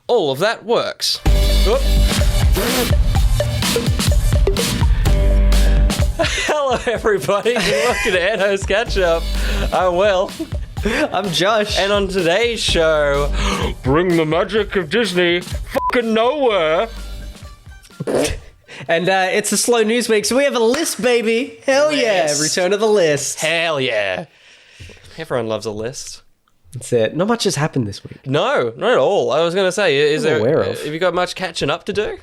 all of that works. Oop. Hello, everybody. Welcome to ETTO's Catch Up. I'm Will. I'm Josh. And on today's show, bring the magic of Disney fucking nowhere. And it's a slow news week, so we have a list, baby. Hell yeah. Return of the list. Hell yeah. Everyone loves a list. That's it. Not much has happened this week. No, not at all. I was going to say, have you got much catching up to do?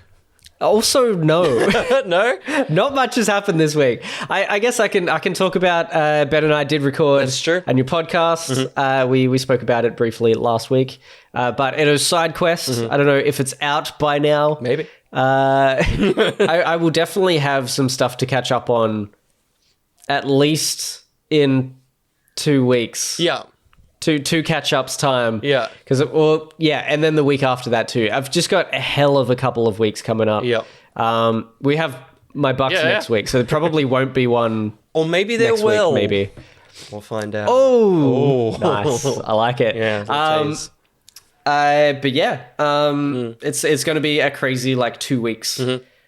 Also, no. No? Not much has happened this week. I guess I can talk about Ben and I did record That's true. a new podcast. Mm-hmm. We spoke about it briefly last week. But it was side quest. Mm-hmm. I don't know if it's out by now. Maybe. I will definitely have some stuff to catch up on at least in 2 weeks. Yeah. Two catch-ups time. Yeah. And then the week after that too. I've just got a hell of a couple of weeks coming up. Yeah. We have my Bucks next week, so there probably won't be one. Or maybe there will. Week, maybe. We'll find out. Oh, nice. I like it. Yeah. But yeah, it's going to be a crazy 2 weeks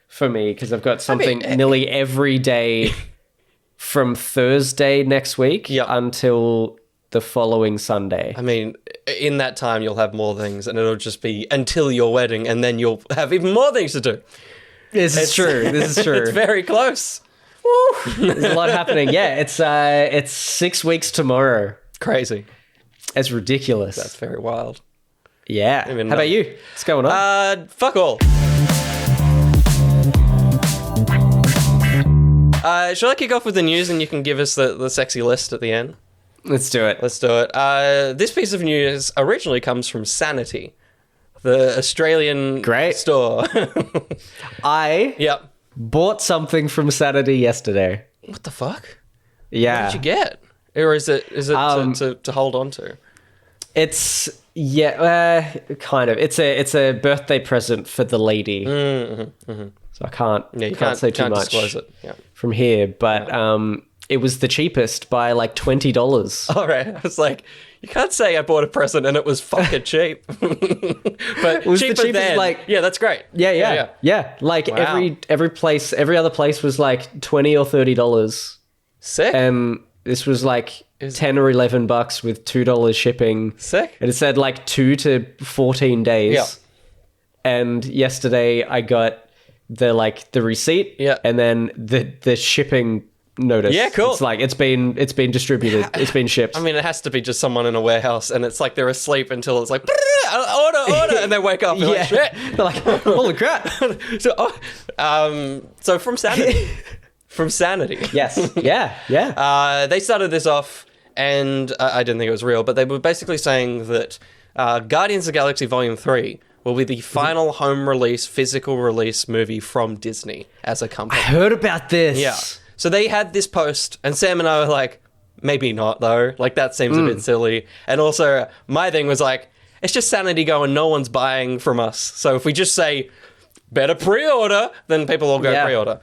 for me because I've got something nearly every day from Thursday next week until the following Sunday. I mean, in that time, you'll have more things, and it'll just be until your wedding, and then you'll have even more things to do. This is true. It's very close. Woo. There's a lot happening. Yeah, it's 6 weeks tomorrow. Crazy. It's ridiculous. That's very wild. Yeah. How about you? What's going on? Fuck all. Shall I kick off with the news, and you can give us the sexy list at the end? Let's do it. This piece of news originally comes from Sanity, the Australian store. I bought something from Sanity yesterday. What the fuck? Yeah. What did you get? Or is it to hold on to? It's kind of. It's a birthday present for the lady. So I can't say too much disclose it. From here, but it was the cheapest by $20. All right. I was like, you can't say I bought a present and it was fucking cheap. But it was cheaper than, yeah, that's great. Yeah. Wow. Every other place was $20 or $30. Sick. And this was $10 or $11 with $2 shipping. Sick. And it said 2 to 14 days. Yeah. And yesterday I got the receipt. Yeah. And then the shipping notice. Yeah, cool. It's been distributed. It's been shipped. I mean, it has to be just someone in a warehouse, and it's they're asleep until it's order, and they wake up. They're shit. They're like, holy crap. So from Sanity. From Sanity. Yes. Yeah. They started this off, and I didn't think it was real, but they were basically saying that Guardians of the Galaxy Volume 3 will be the final home release, physical release movie from Disney as a company. I heard about this. Yeah. So they had this post, and Sam and I were like, maybe not, though. That seems a bit silly. And also, my thing was it's just Sanity going, no one's buying from us. So if we just say, better pre-order, then people will go pre-order.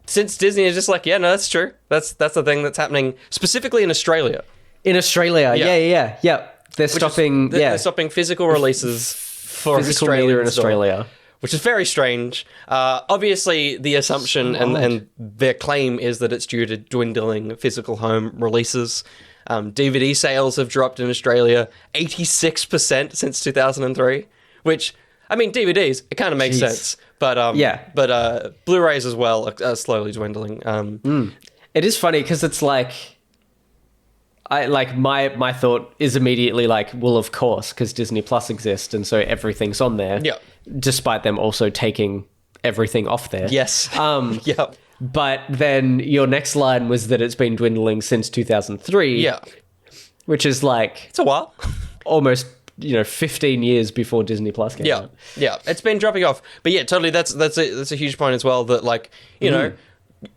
Since Disney is just no, that's true. That's the thing that's happening, specifically in Australia. In Australia, yeah. They're stopping physical releases for physical media in Australia. Which is very strange. Obviously, the assumption and their claim is that it's due to dwindling physical home releases. DVD sales have dropped in Australia 86% since 2003, which, I mean, DVDs, it kind of makes sense. But Blu-rays as well are slowly dwindling. It is funny because it's my thought is immediately well, of course, because Disney Plus exists, and so everything's on there. Yeah. Despite them also taking everything off there. Yes. But then your next line was that it's been dwindling since 2003. Yeah. Which is it's a while. Almost 15 years before Disney Plus came out. Yeah. It's been dropping off. But yeah, totally. That's a huge point as well. That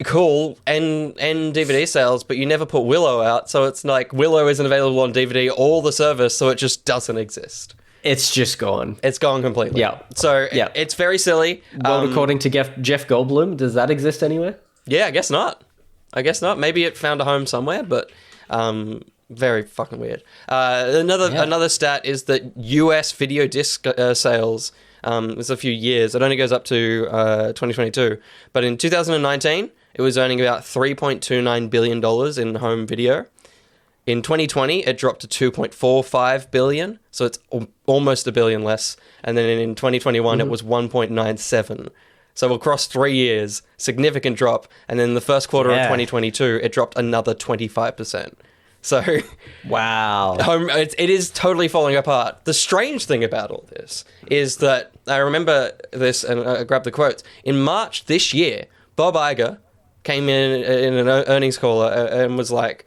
cool and DVD sales, but you never put Willow out, so it's Willow isn't available on DVD or the service, so it just doesn't exist. It's just gone. It's gone completely. Yeah. So it's very silly. Well, according to Jeff Goldblum, does that exist anywhere? Yeah, I guess not. Maybe it found a home somewhere, but Very fucking weird. Another stat is that US video disc sales was a few years. It only goes up to 2022. But in 2019, it was earning about $3.29 billion in home video. In 2020, it dropped to $2.45 billion. So it's almost $1 billion less. And then in 2021, it was $1.97. So across 3 years, significant drop. And then in the first quarter of 2022, it dropped another 25%. So, wow, it is totally falling apart. The strange thing about all this is that I remember this, and I grabbed the quotes. In March this year, Bob Iger came in an earnings call and was like,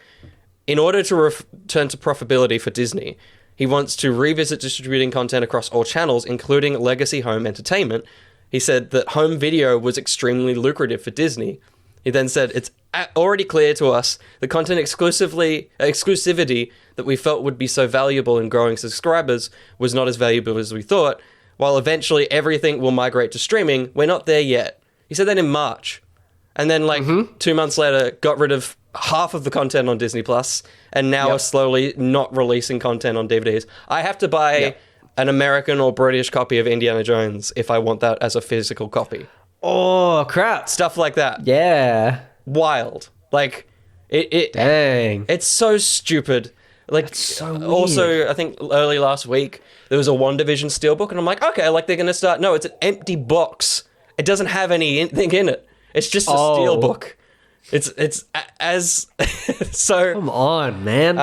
in order to return to profitability for Disney, he wants to revisit distributing content across all channels, including legacy home entertainment. He said that home video was extremely lucrative for Disney. He then said, it's already clear to us the content exclusivity that we felt would be so valuable in growing subscribers was not as valuable as we thought. While eventually everything will migrate to streaming, we're not there yet. He said that in March. And then 2 months later, got rid of half of the content on Disney Plus, and now are slowly not releasing content on DVDs. I have to buy an American or British copy of Indiana Jones if I want that as a physical copy. Oh, crap. Stuff like that. Yeah. Wild. Like, Dang. It's so stupid. Like, That's so weird. Also, I think early last week, there was a WandaVision Steelbook, and I'm like, okay, like, they're going to start... No, it's an empty box. It doesn't have anything in it. It's just a Steelbook. It's as... so... Come on, man.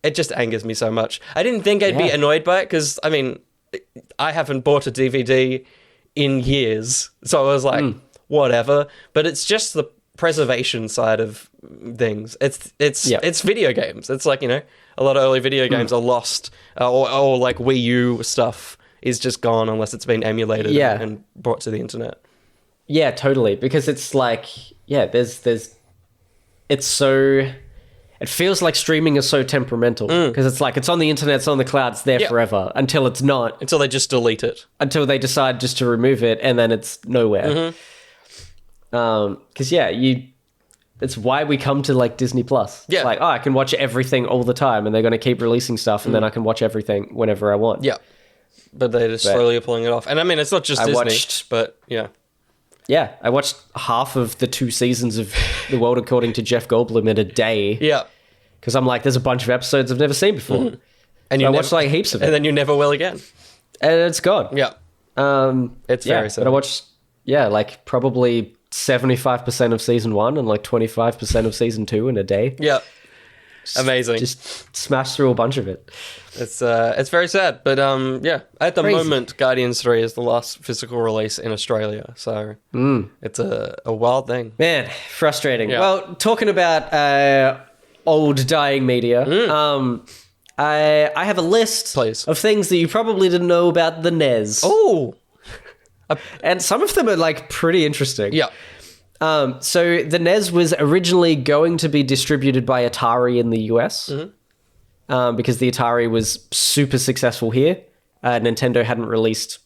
It just angers me so much. I didn't think I'd be annoyed by it, because, I mean... I haven't bought a DVD in years, so I was like, whatever. But it's just the preservation side of things. It's video games. It's like, a lot of early video games are lost, or like Wii U stuff is just gone unless it's been emulated and brought to the internet. Yeah, totally. Because it's like, it's so... It feels like streaming is so temperamental because it's like it's on the internet, it's on the cloud, it's there forever until it's not. Until they just delete it. Until they decide just to remove it, and then it's nowhere. Because it's why we come to like Disney Plus. Yeah, it's like I can watch everything all the time, and they're going to keep releasing stuff, and then I can watch everything whenever I want. Yeah, but they're just slowly pulling it off. And I mean, it's not just Disney, but yeah. Yeah, I watched half of the 2 seasons of The World According to Jeff Goldblum in a day. Yeah. Because I'm like, there's a bunch of episodes I've never seen before. And I watched like heaps of it. And then you never will again. And it's gone. Yeah. It's very sad. But I watched, like probably 75% of season 1 and like 25% of season 2 in a day. Yeah. Amazing. Just smashed through a bunch of it. It's very sad, but at the moment, Guardians 3 is the last physical release in Australia, so it's a wild thing. Man, frustrating. Yeah. Well, talking about old dying media, I have a list of things that you probably didn't know about the NES. Oh, and some of them are like pretty interesting. Yeah. So the NES was originally going to be distributed by Atari in the US. Because the Atari was super successful here. Nintendo hadn't released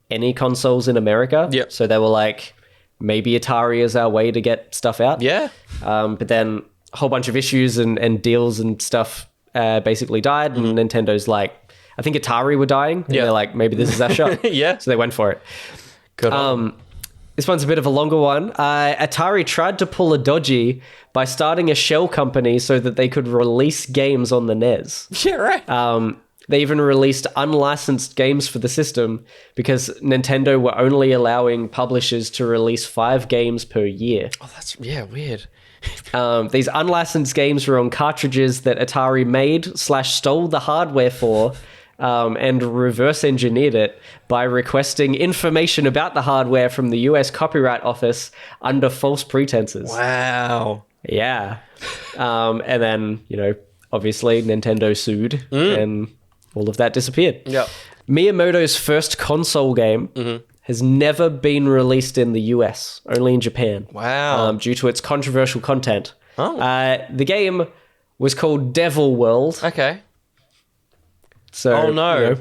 any consoles in America. Yep. So they were like, maybe Atari is our way to get stuff out. Yeah. But then a whole bunch of issues and deals and stuff basically died. And Nintendo's like, I think Atari were dying. And they're like, maybe this is our shot. Yeah. So they went for it. Good. This one's a bit of a longer one. Atari tried to pull a dodgy by starting a shell company so that they could release games on the NES. Yeah, right. They even released unlicensed games for the system because Nintendo were only allowing publishers to release 5 games per year. Oh, that's, weird. These unlicensed games were on cartridges that Atari made/stole the hardware for, and reverse engineered it by requesting information about the hardware from the US Copyright Office under false pretenses. Wow. Yeah. And then, obviously Nintendo sued and all of that disappeared. Yep. Miyamoto's first console game has never been released in the US, only in Japan. Wow. Due to its controversial content. Oh. The game was called Devil World. Okay. So, oh no.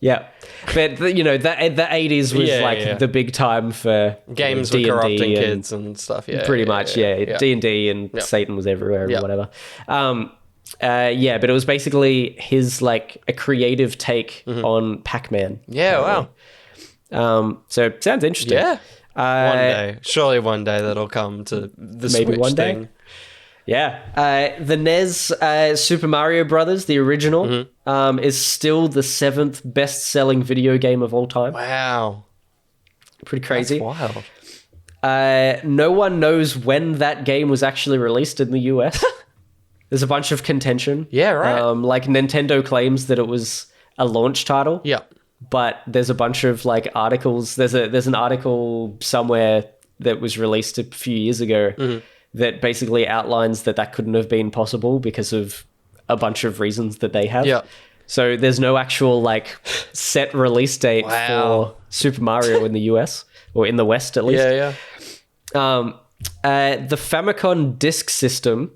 Yeah. But the 80s was the big time for games were corrupting kids and stuff. Yeah, pretty much. Yeah. D&D and Satan was everywhere and whatever. But it was basically his like a creative take on Pac-Man. Yeah, wow. So it sounds interesting. Yeah. Surely one day that'll come to the maybe Switch one thing. day. Yeah. The NES Super Mario Brothers, the original, is still the 7th best-selling video game of all time. Wow. Pretty crazy. That's wild. No one knows when that game was actually released in the US. There's a bunch of contention. Yeah, right. Like Nintendo claims that it was a launch title. Yeah. But there's a bunch of like articles. There's an article somewhere that was released a few years ago that basically outlines that couldn't have been possible because of a bunch of reasons that they have. Yeah. So there's no actual like set release date for Super Mario in the US or in the West at least. Yeah. The Famicom Disk System.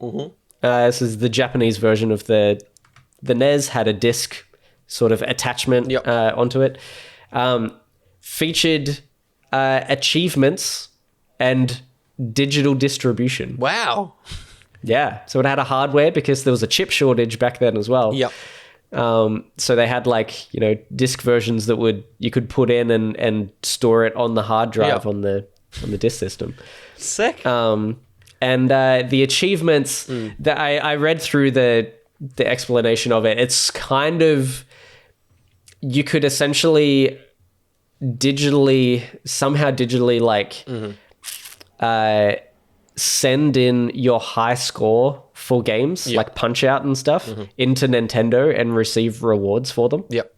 This is the Japanese version of the NES. Had a disc sort of attachment onto it. Featured achievements and digital distribution. Wow. Yeah. So it had a hardware because there was a chip shortage back then as well. Yep. So they had like, disc versions that you could put in and store it on the hard drive on the disc system. Sick. And the achievements that I read through the explanation of it, it's kind of, you could essentially somehow digitally like send in your high score for games like Punch Out and stuff into Nintendo and receive rewards for them. Yep.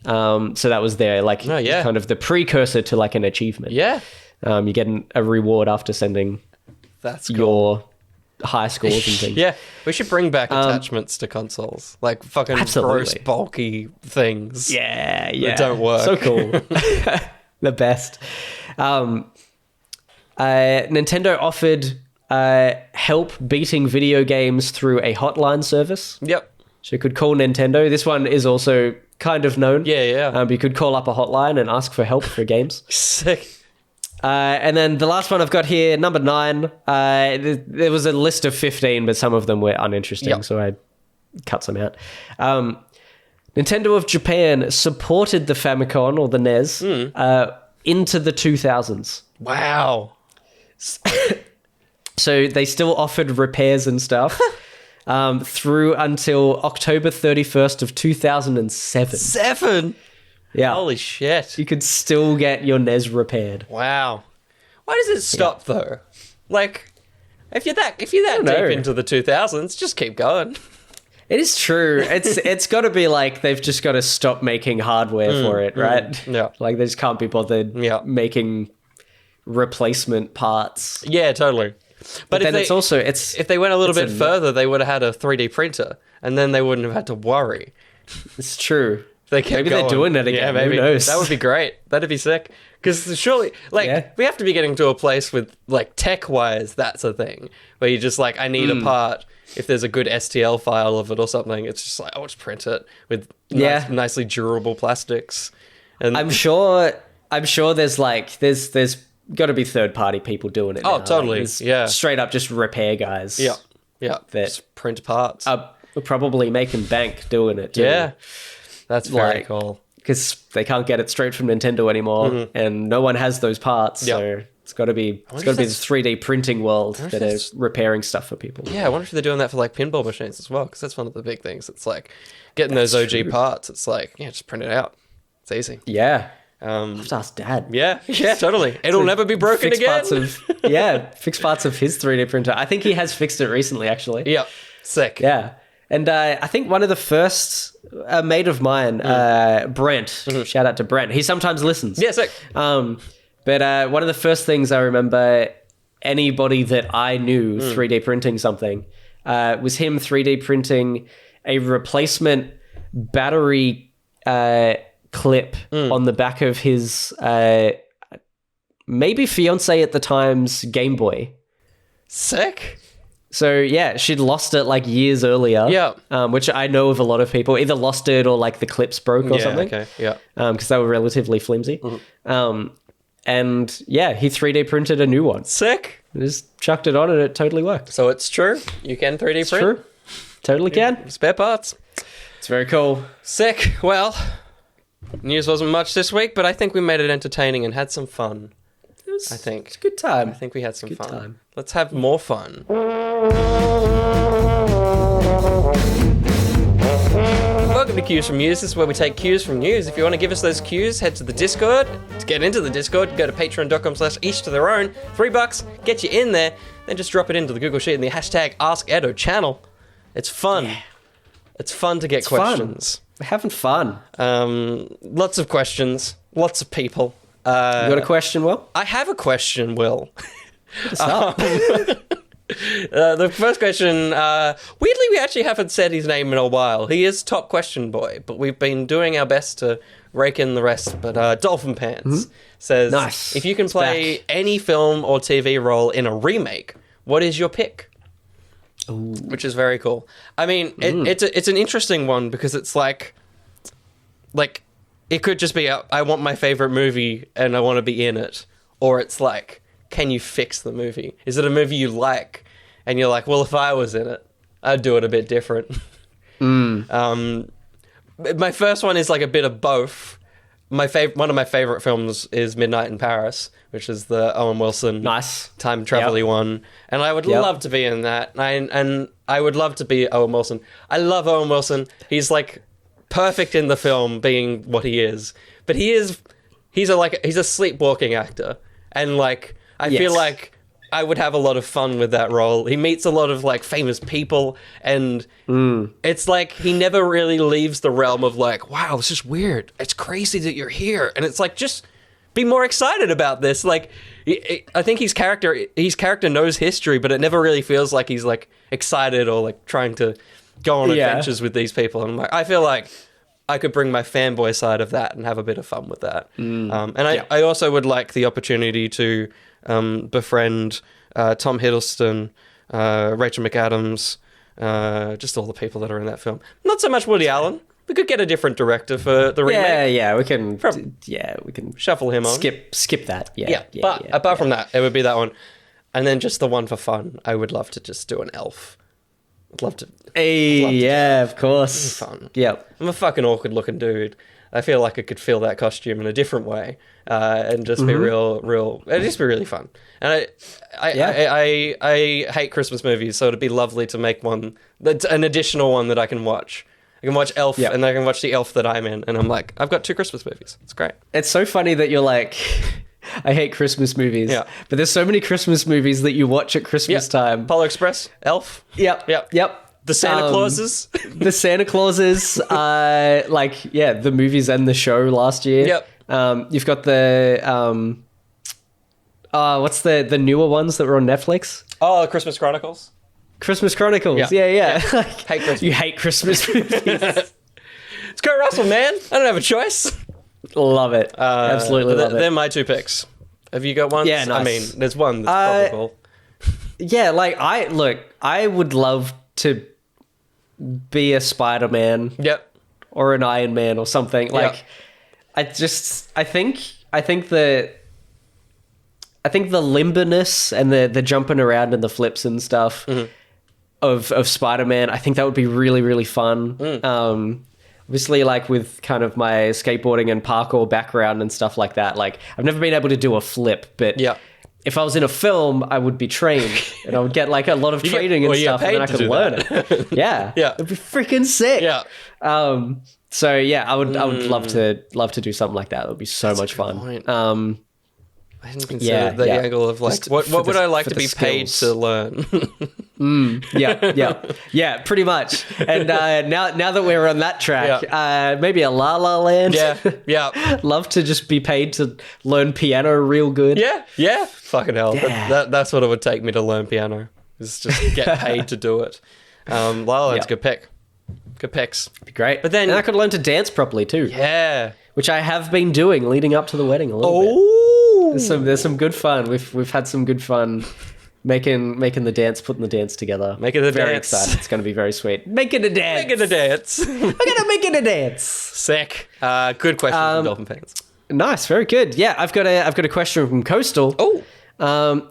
So that was their like kind of the precursor to like an achievement. Yeah. You get a reward after sending your high scores and things. Yeah, we should bring back attachments to consoles, like fucking gross, bulky things. Yeah, that don't work. So cool. The best. Nintendo offered help beating video games through a hotline service. Yep. So you could call Nintendo. This one is also kind of known. Yeah. You could call up a hotline and ask for help for games. Sick. And then the last one I've got here, number 9. There was a list of 15, but some of them were uninteresting, so I cut some out. Nintendo of Japan supported the Famicom or the NES into the 2000s. Wow. So they still offered repairs and stuff through until October 31st of 2007. Yeah. Holy shit. You could still get your NES repaired. Wow. Why does it stop though? Like, if you're that deep into the 2000s, just keep going. It is true. It's got to be like they've just got to stop making hardware for it, right? Yeah. Like they just can't be bothered making replacement parts. Yeah, totally. But then if they went a little bit further, they would have had a 3D printer, and then they wouldn't have had to worry. It's true. Maybe they're doing it again. Yeah, maybe. Who knows? That would be great. That'd be sick. Because surely, we have to be getting to a place with, like, tech-wise, that's a thing. Where you're just like, I need a part. If there's a good STL file of it or something, it's just like, I'll just print it with nicely durable plastics. And I'm sure there's got to be third-party people doing it now. Oh, totally. Like, straight up just repair guys. Yeah. That just print parts. Are probably making bank doing it, too. Yeah. That's very cool. Because they can't get it straight from Nintendo anymore, and no one has those parts. So it's got to be this 3D printing world that is repairing stuff for people. Yeah, I wonder if they're doing that for like pinball machines as well, because that's one of the big things. It's like getting those OG parts. It's like, just print it out. It's easy. Yeah. I'll have to ask Dad. Yeah, totally. It'll never be broken again. Fix parts of his 3D printer. I think he has fixed it recently, actually. Yep. Sick. Yeah. And I think one of the first, a mate of mine, Brent, shout out to Brent. He sometimes listens. Yeah, sick. But one of the first things I remember anybody that I knew 3D printing something was him 3D printing a replacement battery clip on the back of his maybe fiance at the time's Game Boy. Sick. So yeah, she'd lost it like years earlier. Yeah. Which I know of a lot of people either lost it or like the clips broke or something. Okay. Yeah. Because they were relatively flimsy. And yeah, he 3D printed a new one. Sick. Just chucked it on and it totally worked. So it's true. You can 3D print. True. Totally can. Spare parts. It's very cool. Sick. Well, news wasn't much this week, but I think we made it entertaining and had some fun. It's a good time. I think we had some Good fun. time. Let's have more fun. Welcome to Cues from Youse. This is where we take cues from news. If you want to give us those cues, head to the Discord. To get into the Discord, go to patreon.com/each to their own. $3, get you in there. Then just drop it into the Google Sheet in the hashtag AskEtto channel. It's fun. Yeah. It's fun to get questions. Fun. We're having fun. Lots of questions. Lots of people. You got a question, Will? I have a question, Will. What's up? The first question, weirdly, we actually haven't said his name in a while. He is Top Question Boy, but we've been doing our best to rake in the rest. But Dolphin Pants says, nice. If you can play any film or TV role in a remake, what is your pick? Ooh. Which is very cool. I mean, it's an interesting one because it's like it could just be I want my favorite movie and I want to be in it, or it's like, can you fix the movie? Is it a movie you like and you're like, well, if I was in it, I'd do it a bit different. My first one is like a bit of both. One of my favorite films is Midnight in Paris, which is the Owen Wilson time travel-y one, and I would love to be in that. And I would love to be Owen Wilson. I love Owen Wilson. He's like perfect in the film, being what he is. But he's a sleepwalking actor, and like I feel like I would have a lot of fun with that role. He meets a lot of like famous people, and it's like he never really leaves the realm of like, wow, this is weird. It's crazy that you're here, and it's like, just be more excited about this. Like, I think his character knows history, but it never really feels like he's like excited or like trying to go on adventures with these people. And I feel like I could bring my fanboy side of that and have a bit of fun with that. I also would like the opportunity to befriend Tom Hiddleston, Rachel McAdams, just all the people that are in that film. Not so much Woody Allen. We could get a different director for the remake. Yeah, we can. We can shuffle him on. Skip that. But apart from that, it would be that one, and then just the one for fun. I would love to just do an elf. I'd love to. Of course. Fun. Yep. I'm a fucking awkward looking dude. I feel like I could feel that costume in a different way, and just be real. It'd just be really fun. And I hate Christmas movies, so it'd be lovely to make one, an additional one that I can watch. I can watch Elf, and I can watch the Elf that I'm in, and I'm like, I've got 2 Christmas movies. It's great. It's so funny that you're like, I hate Christmas movies. Yeah. But there's so many Christmas movies that you watch at Christmas time. Polar Express, Elf. Yep. The Santa Clauses. The Santa Clauses, the movies and the show last year. Yep. You've got the, what's the newer ones that were on Netflix? Oh, Christmas Chronicles. Christmas Chronicles, yeah. Hate Christmas. You hate Christmas movies. It's Kurt Russell, man. I don't have a choice. Love it. Absolutely love it. They're my 2 picks. Have you got one? Yeah, nice. I mean, there's one that's probable. Yeah, like, I would love to be a Spider-Man. Yep. Or an Iron Man or something. Like, I think the limberness and the jumping around and the flips and stuff of Spider-Man, I think that would be really, really fun. Obviously, like, with kind of my skateboarding and parkour background and stuff like that, like, I've never been able to do a flip, but if I was in a film, I would be trained and I would get like a lot of training and stuff, and then I could learn it. Yeah. It'd be freaking sick. Yeah. So yeah, I would love to do something like that. It would be so much fun. I hadn't considered the angle of like, what would I like to be paid to learn? Yeah, pretty much. And now that we're on that track, maybe a La La Land. Yeah. Love to just be paid to learn piano real good. Yeah. Fucking hell. Yeah. That's what it would take me to learn piano. Is just get paid to do it. La La Land's a good pick. Good picks. Be great. But then I could learn to dance properly too. Yeah. Which I have been doing leading up to the wedding a little bit. There's some good fun. We've had some good fun Making the dance, putting the dance together. Making the very dance. excited. It's going to be very sweet. Making a dance. Making a dance. We're gonna making a dance. Sick. Good question from Dolphin fans. Nice, very good. Yeah, I've got a question from Coastal. Oh.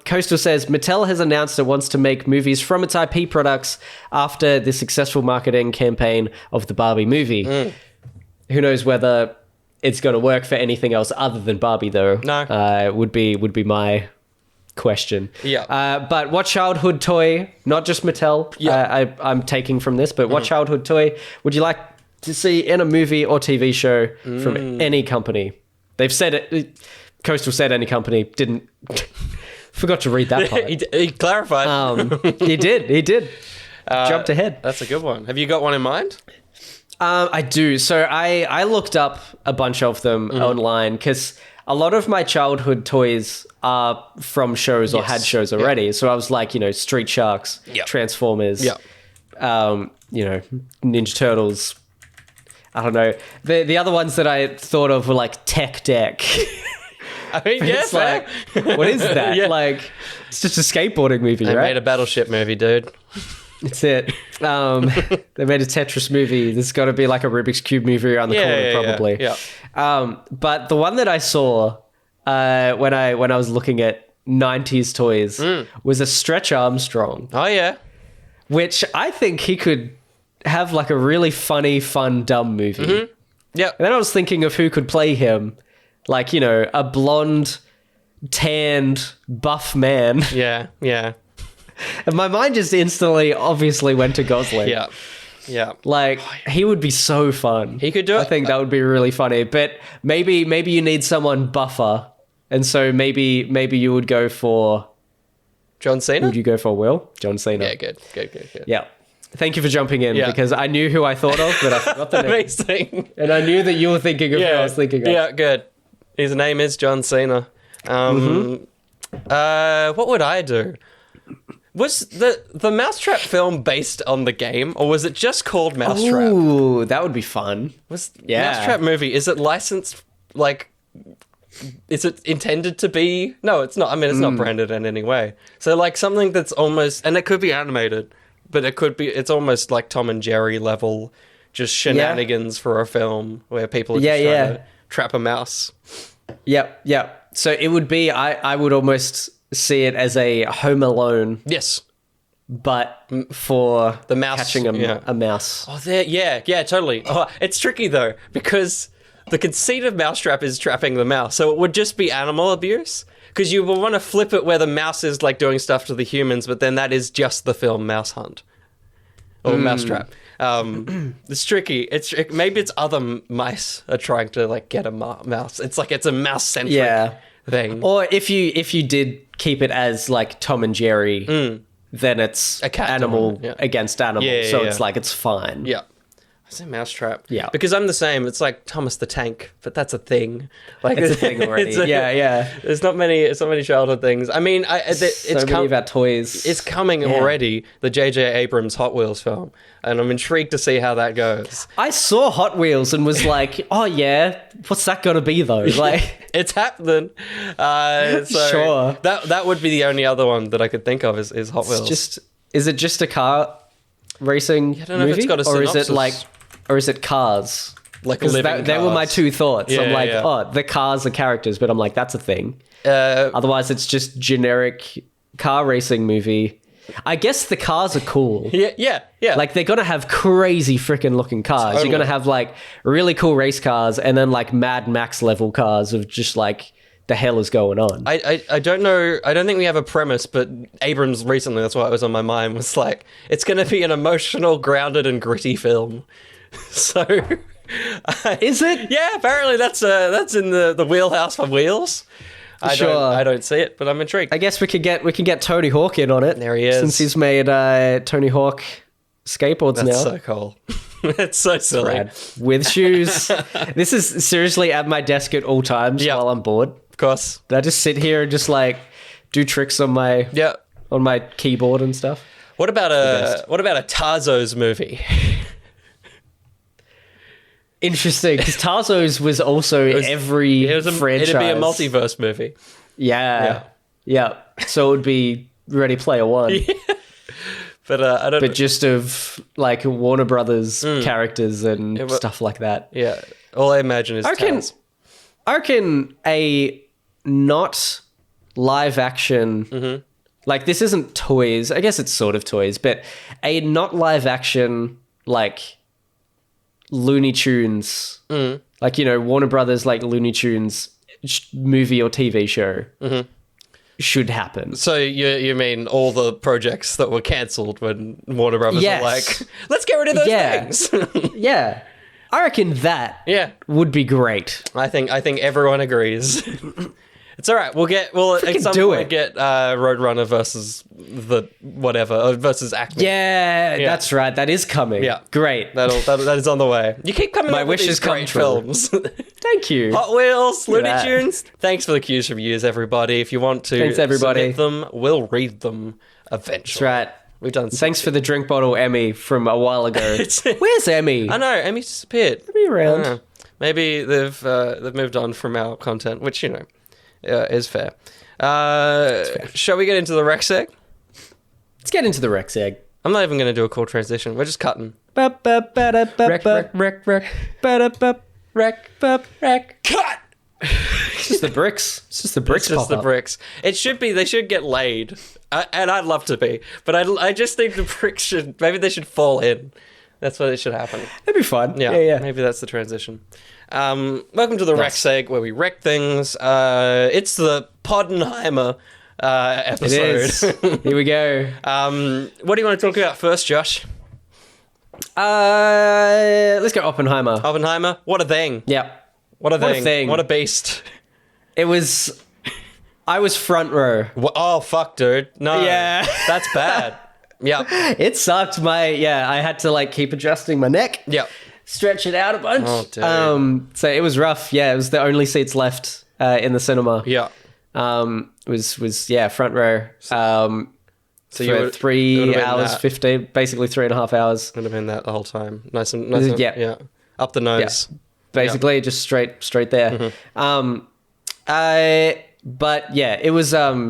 Coastal says Mattel has announced it wants to make movies from its IP products after the successful marketing campaign of the Barbie movie. Who knows whether it's going to work for anything else other than Barbie, though? No. Would be my question. Yeah. But what childhood toy, not just Mattel, I'm taking from this, but what childhood toy would you like to see in a movie or TV show from any company? They've said it. Coastal said any company. Didn't. Forgot to read that part. he clarified. He did. Jumped ahead. That's a good one. Have you got one in mind? I do. So I looked up a bunch of them online because a lot of my childhood toys are from shows or had shows already. Yeah. So I was like, Street Sharks, Transformers, Ninja Turtles. I don't know. The other ones that I thought of were like Tech Deck. I mean, yes. Like, what is that? Yeah. Like, it's just a skateboarding movie, right? They made a Battleship movie, dude. That's it. They made a Tetris movie. There's got to be like a Rubik's Cube movie around the corner, probably. Yeah. But the one that I saw when I was looking at 90s toys was a Stretch Armstrong. Oh, yeah. Which I think he could have like a really funny, fun, dumb movie. Mm-hmm. Yeah. And then I was thinking of who could play him. Like, a blonde, tanned, buff man. Yeah, yeah. And my mind just instantly, obviously, went to Gosling. Yeah, yeah. Like, he would be so fun. He could do it. I think that would be really funny. But maybe you need someone buffer. And so maybe you would go for... John Cena? Would you go for Will? John Cena. Yeah, good. Yeah. Thank you for jumping in because I knew who I thought of, but I forgot the name. Amazing. And I knew that you were thinking of who I was thinking of. Yeah, good. His name is John Cena. What would I do? Was the Mousetrap film based on the game, or was it just called Mousetrap? Ooh, that would be fun. Mousetrap movie, is it licensed, like, is it intended to be? No, it's not. I mean, it's not branded in any way. So, like, something that's almost, and it could be animated, but it's almost like Tom and Jerry level, just shenanigans for a film where people are just trying to trap a mouse. Yep. So it would be, I would almost see it as a Home Alone. Yes. But for the mouse catching a mouse. Oh, yeah, totally. Oh, it's tricky though, because the conceit of Mousetrap is trapping the mouse. So it would just be animal abuse. Because you will want to flip it where the mouse is like doing stuff to the humans, but then that is just the film Mouse Hunt. Or Mousetrap. It's tricky. Maybe it's other mice are trying to like get a mouse. It's like it's a mouse-centric thing. Or if you did keep it as like Tom and Jerry, then it's a cat animal against animal. So it's like it's fine. Yeah. I say Mousetrap. Yeah. Because I'm the same. It's like Thomas the Tank, but that's a thing. Like it's a thing already. There's not many childhood things. I mean, it's many of our toys. It's coming already. The J.J. Abrams Hot Wheels film, and I'm intrigued to see how that goes. I saw Hot Wheels and was like, oh yeah, what's that gonna be though? Like, it's happening. Sure. That would be the only other one that I could think of is Hot Wheels. Is it just a car racing I don't know movie, if it's got a synopsis. Or is it Cars? Like living cars. They were my two thoughts. Yeah, I'm like, the cars are characters, but I'm like, that's a thing. Otherwise, it's just generic car racing movie. I guess the cars are cool. Yeah. Like, they're going to have crazy freaking looking cars. Totally. You're going to have, like, really cool race cars and then, like, Mad Max level cars of just, like, the hell is going on. I don't know. I don't think we have a premise, but Abrams recently, that's why it was on my mind, was like, it's going to be an emotional, grounded, and gritty film. So... is it? Yeah, apparently that's in the wheelhouse for Wheels. I don't see it, but I'm intrigued. I guess we can get Tony Hawk in on it. There he is. Since he's made Tony Hawk skateboards now. That's so cool. It's so silly. Rad. With shoes. This is seriously at my desk at all times while I'm bored. Of course. I just sit here and just like do tricks on my keyboard and stuff. What about a Tarzo's movie? Interesting, because Tarzo's was also every franchise. It'd be a multiverse movie. Yeah. So it would be Ready Player One. But I don't. But just of like Warner Brothers characters and stuff like that. Yeah, all I imagine is Taz. I reckon a not live action, like this isn't toys. I guess it's sort of toys, but a not live action like Looney Tunes, like Warner Brothers like Looney Tunes movie or TV show. Should happen. So you mean all the projects that were cancelled when Warner Brothers were like, let's get rid of those things. Yeah. I reckon that would be great. I think everyone agrees. It's all right. We'll at some point get Roadrunner versus versus Acme. Yeah, that's right. That is coming. Yeah, great. That is on the way. You keep coming up with these great films. Thank you. Hot Wheels, Looney Tunes. Thanks for the cues from yous, everybody. If you want to submit them, we'll read them eventually. That's right. We've done. Thanks for the drink bottle, Emmy, from a while ago. Where's Emmy? I know Emmy's disappeared. Maybe around. Maybe they've moved on from our content, which is fair. Shall we get into the rec seg? Let's get into the rec seg. I'm not even going to do a cool transition. We're just cutting. Rec. Cut! It's just the bricks. It's just the bricks. It's just the bricks. It should be. They should get laid, and I'd love to be, but I just think the bricks should. Maybe they should fall in. That's what it should happen. That'd be fun. Yeah. Maybe that's the transition. Welcome to the rec seg, where we wreck things. It's the Poddenheimer episode. It is. Here we go. What do you want to talk about first, Josh? Let's go Oppenheimer. Oppenheimer. What a thing. Yep. What a thing. What a beast. I was front row. Oh, fuck, dude. No. Yeah. That's bad. Yeah. It sucked. I had to keep adjusting my neck. Yeah. Stretch it out a bunch. Oh, dude. So it was rough. Yeah, it was the only seats left in the cinema. Yeah. It was front row. So you were 3 hours, 15, basically 3.5 hours. Would have been that the whole time. Nice and yeah. Up the nose. Yeah. Basically, just straight there. Mm-hmm. But yeah, it was a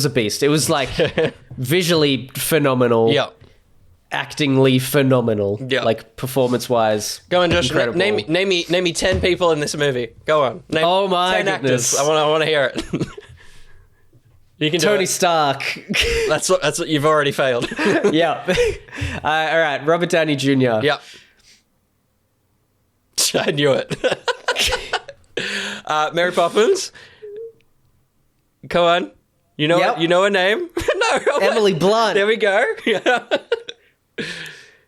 beast. It was visually phenomenal. Yeah. Actingly phenomenal. Yeah. Performance wise. Go on, Josh. Incredible. Name me 10 people in this movie. Go on. Name oh my 10 goodness. actors. I want to hear it. You can do Tony it. Stark. That's what you've already failed. Yeah. All right. Robert Downey Jr. Yeah. I knew it. Mary Poppins. Go on. You know her name? No. Emily Blunt. There we go.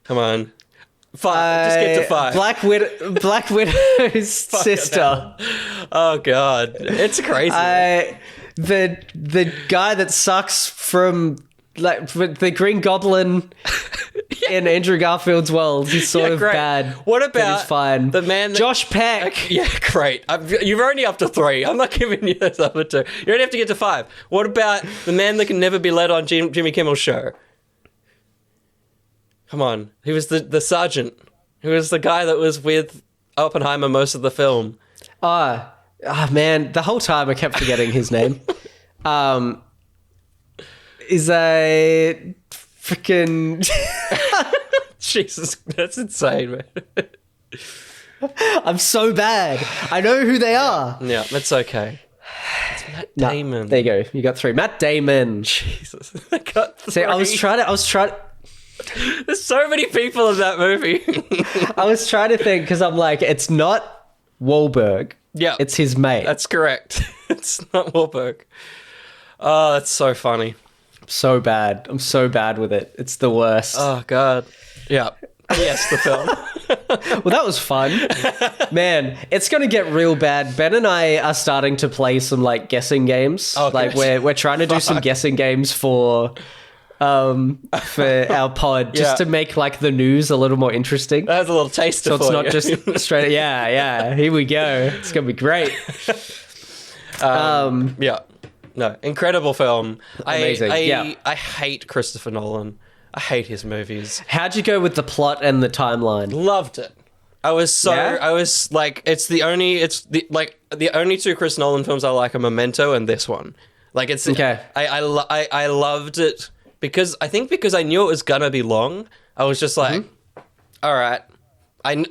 Come on. 5. Just get to 5. Black Widow's sister. Oh god. It's crazy. The guy that sucks from the Green Goblin in Andrew Garfield's world. He's sort of great. bad. What about he's fine. the man that, Josh Peck? Yeah, great. You're only up to 3. I'm not giving you those other 2. You only have to get to 5. What about the man that can never be led on Jimmy Kimmel's show? Come on. He was the sergeant. He was the guy that was with Oppenheimer most of the film. Man, the whole time I kept forgetting his name. Is a freaking Jesus, that's insane, man. I'm so bad. I know who they are. Yeah, that's okay. It's Matt Damon. There you go. You got 3. Matt Damon. Jesus, I got 3. See, I was trying. There's so many people in that movie. I was trying to think because I'm like, it's not Wahlberg. Yeah, it's his mate. That's correct. It's not Wahlberg. Oh, that's so funny. I'm so bad with it. It's the worst. Oh god. Yeah. Yes, the film. Well, that was fun. Man, it's going to get real bad. Ben and I are starting to play some guessing games. Oh, we're trying to do some guessing games for our pod just to make the news a little more interesting. That's a little taster. So it's not just straight. Yeah. Here we go. It's going to be great. Yeah. No, incredible film. Amazing. I hate Christopher Nolan. I hate his movies. How'd you go with the plot and the timeline? Loved it. I was Yeah? I was like, the only two Chris Nolan films I like are Memento and this one. Like, it's Okay. I loved it because I knew it was gonna be long. I was just like, all right,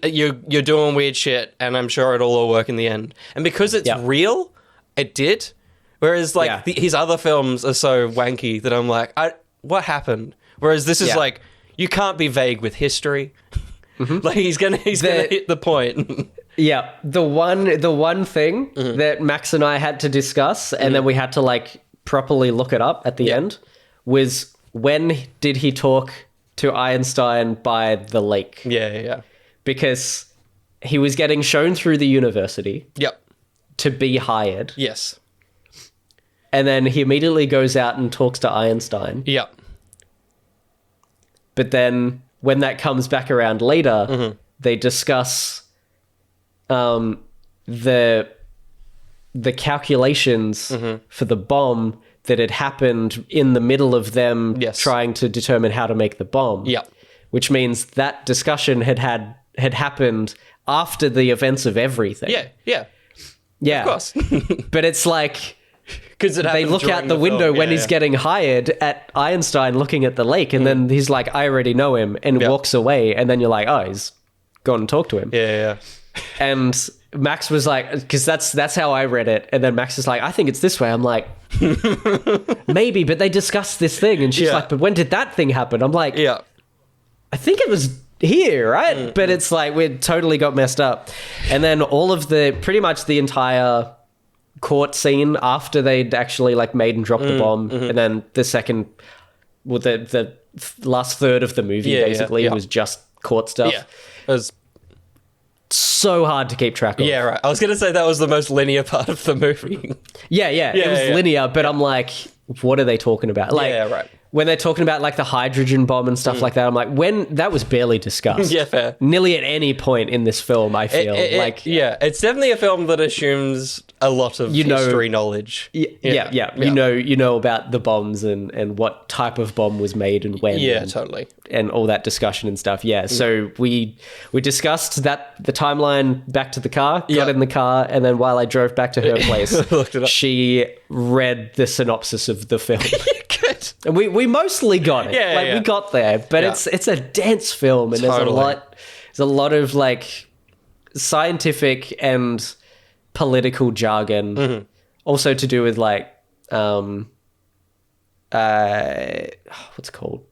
you're doing weird shit, and I'm sure it'll all work in the end. And because it's real, it did. Whereas like his other films are so wanky that I'm like, what happened? Whereas this is like, you can't be vague with history. Like he's gonna hit the point. Yeah, the one thing that Max and I had to discuss, and then we had to like properly look it up at the end, was when did he talk to Einstein by the lake? Yeah. Because he was getting shown through the university. Yep. To be hired. Yes. And then he immediately goes out and talks to Einstein. Yep. But then when that comes back around later, they discuss the calculations for the bomb that had happened in the middle of them trying to determine how to make the bomb. Yep. Which means that discussion had happened after the events of everything. Yeah. Yeah. Of course. But it's like, because they look out the window when he's getting hired at Einstein looking at the lake, and then he's like, I already know him, and walks away, and then you're like, oh, he's gone and talked to him. Yeah. And Max was like, because that's how I read it, and then Max is like, I think it's this way. I'm like, maybe, but they discussed this thing, and she's like, but when did that thing happen? I'm like, I think it was here, right? But it's like, we totally got messed up. And then all of pretty much the entire court scene after they'd actually like made and dropped the bomb, and then the last third of the movie basically was just court stuff. Yeah. It was so hard to keep track of. Yeah, right. I was going to say that was the most linear part of the movie. It was linear, but I'm like, what are they talking about? Like, right. When they're talking about like the hydrogen bomb and stuff like that, I'm like, when that was barely discussed. Yeah, fair. Nearly at any point in this film, I feel it's definitely a film that assumes a lot of history knowledge. Yeah. You know about the bombs and what type of bomb was made and when. Yeah, totally. And all that discussion and stuff. Yeah. So we discussed that, the timeline back to the car, got in the car, and then while I drove back to her place, looked it up. She read the synopsis of the film. Good. And we mostly got it. We got there, but it's a dense film, and there's a lot of like scientific and political jargon, also to do with like what's it called?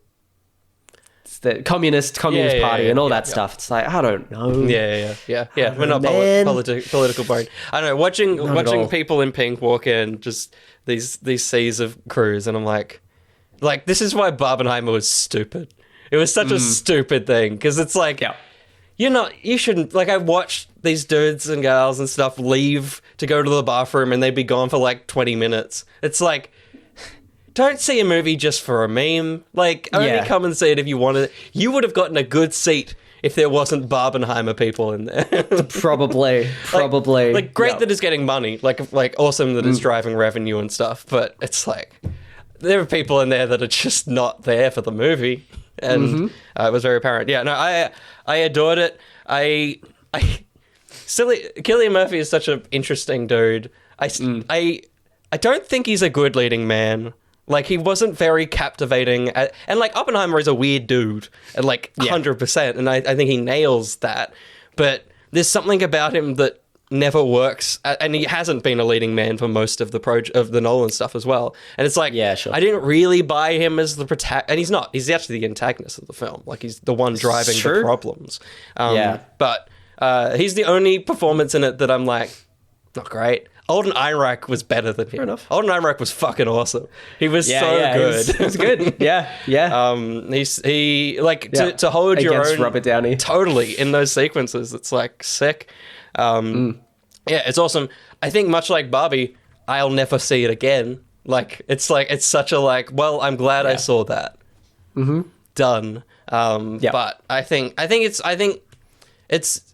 It's the Communist Party and all that stuff. It's like, I don't know. Yeah. We're not political brain. I don't know. Watching people in pink walk in, just these seas of crews, and I'm like, this is why Barbenheimer was stupid. It was such a stupid thing, because it's like, you shouldn't, like, I watched these dudes and girls and stuff leave to go to the bathroom, and they'd be gone for like 20 minutes. It's like, don't see a movie just for a meme. Like, only come and see it if you wanted it. You would have gotten a good seat if there wasn't Barbenheimer people in there. Probably. Like great that it's getting money. Like awesome that it's driving revenue and stuff. But it's like, there are people in there that are just not there for the movie. And it was very apparent. Yeah, no, I adored it. Cillian Murphy is such an interesting dude. I don't think he's a good leading man. Like, he wasn't very captivating. And, like, Oppenheimer is a weird dude. And, like, 100%. And I think he nails that. But there's something about him that never works. And he hasn't been a leading man for most of the Nolan stuff as well. And it's like, I didn't really buy him as the protagonist. And he's not. He's actually the antagonist of the film. Like, he's the one driving the problems. But he's the only performance in it that I'm like, not great. Alden Ehrenreich was better than him. Fair enough. Alden Ehrenreich was fucking awesome. He was so good. He was good. Yeah. To hold your against own Robert Downey. Totally in those sequences. It's like sick. Yeah, it's awesome. I think much like Barbie, I'll never see it again. Like it's such a well, I'm glad I saw that. Done. But I think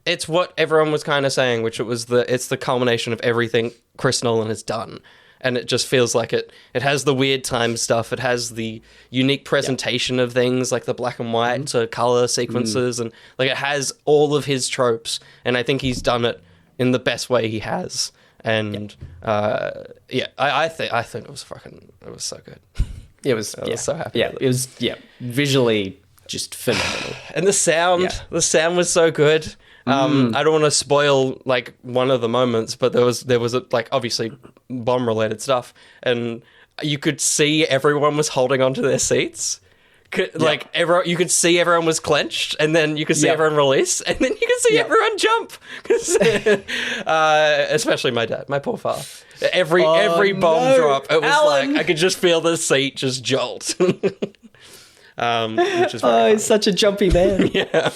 it's what everyone was kind of saying, which it's the culmination of everything Chris Nolan has done. and it just feels like it has the weird time stuff. It has the unique presentation of things, like the black and white to color sequences, and like it has all of his tropes. And I think he's done it in the best way he has. And I think it was so good. It was. I was so happy. Yeah, it was. Yeah, visually just phenomenal. And the sound was so good. I don't want to spoil like one of the moments, but there was like obviously bomb related stuff, and you could see everyone was holding onto their seats. Like you could see everyone was clenched, and then you could see everyone release, and then you could see everyone jump. Especially my dad, my poor father. Every bomb drop, it was Alan. like I could just feel the seat just jolt. Which is he's such a jumpy man. Yeah,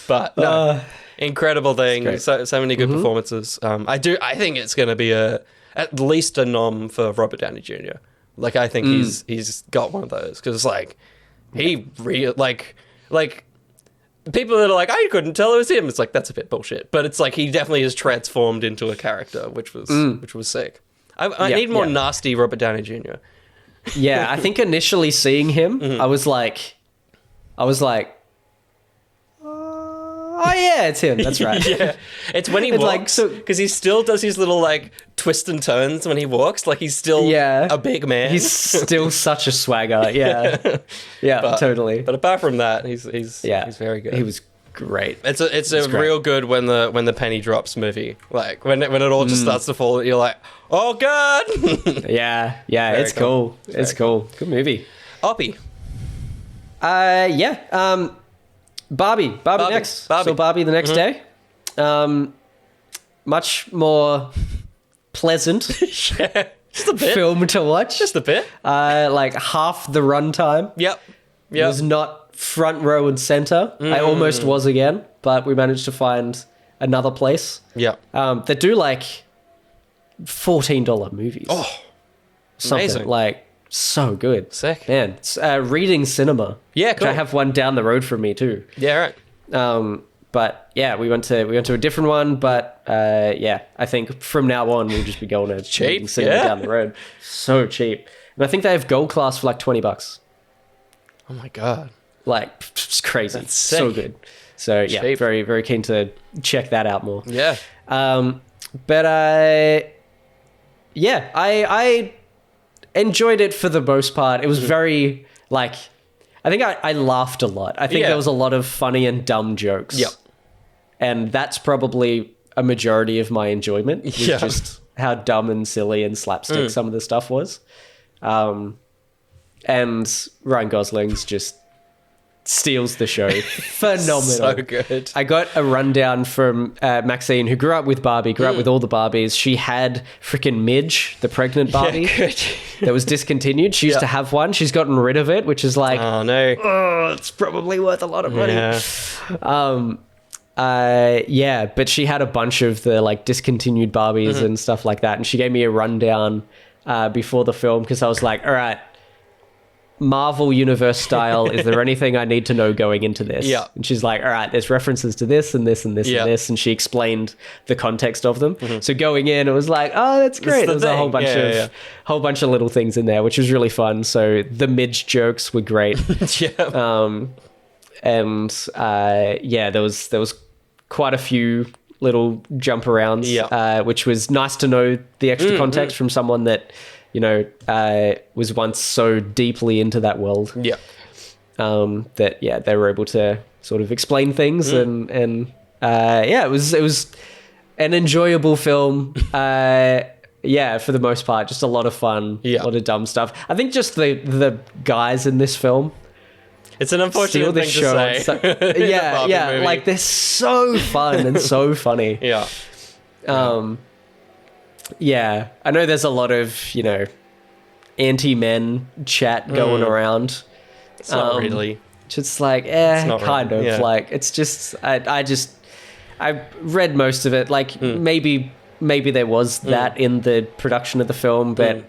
but no, incredible thing. So many good performances. I think it's going to be at least a nom for Robert Downey Jr. Like I think he's got one of those because like he like people that are like I couldn't tell it was him. It's like that's a bit bullshit. But it's like he definitely is transformed into a character, which was sick. I need more nasty Robert Downey Jr. Yeah, I think initially seeing him, I was like, oh yeah, it's him. That's right. Yeah, it's when he walks, because he still does his little like twists and turns when he walks. Like he's still a big man. He's still such a swagger. Yeah, totally. But apart from that, he's very good. He was great. It's a real good when the penny drops movie. Like when it all just starts to fall, you're like, oh god. yeah, it's cool. It's cool. Good movie. Oppie. Barbie next. So Barbie the next day. Much more pleasant just a bit. film to watch. Just a bit. Like half the runtime. Yep. It was not front row and center. I almost was again, but we managed to find another place. Yeah. That do like $14 movies. Oh, something amazing. Like so good. Sick. Man, it's Reading Cinema. Yeah, cool. I have one down the road from me too. Yeah, right. But yeah, we went to a different one. But I think from now on we'll just be going to Reading Cinema down the road. So cheap, and I think they have gold class for like $20. Oh my god! Like it's crazy. That's sick. So good. So yeah, Cheap. very very keen to check that out more. Yeah. But I enjoyed it for the most part. It was very like, I think I laughed a lot. I think there was a lot of funny and dumb jokes. Yep. And that's probably a majority of my enjoyment. Was just how dumb and silly and slapstick some of the stuff was. And Ryan Gosling's just steals the show. Phenomenal. So good. I got a rundown from Maxine, who grew up with Barbie, grew up with all the Barbies. She had freaking Midge, the pregnant Barbie, that was discontinued. She used to have one. She's gotten rid of it, which is like, oh no, it's probably worth a lot of money. But she had a bunch of the like discontinued Barbies and stuff like that. And she gave me a rundown before the film because I was like, all right, Marvel Universe style, is there anything I need to know going into this? Yeah. And she's like, all right, there's references to this and this and this and this. And she explained the context of them. So going in, it was like, oh, that's great. There's a whole bunch of little things in there, which was really fun. So the Midge jokes were great. There was quite a few little jump arounds, which was nice to know the extra context from someone that, was once so deeply into that world. Yeah. That they were able to sort of explain things and it was an enjoyable film. For the most part, just a lot of fun, a lot of dumb stuff. I think just the guys in this film. It's an unfortunate thing to say. Like they're so fun and so funny. I know there's a lot of, anti-men chat going around. It's not really. Just like, kind of. Yeah. Like, it's just, I read most of it. Like, maybe there was that in the production of the film, but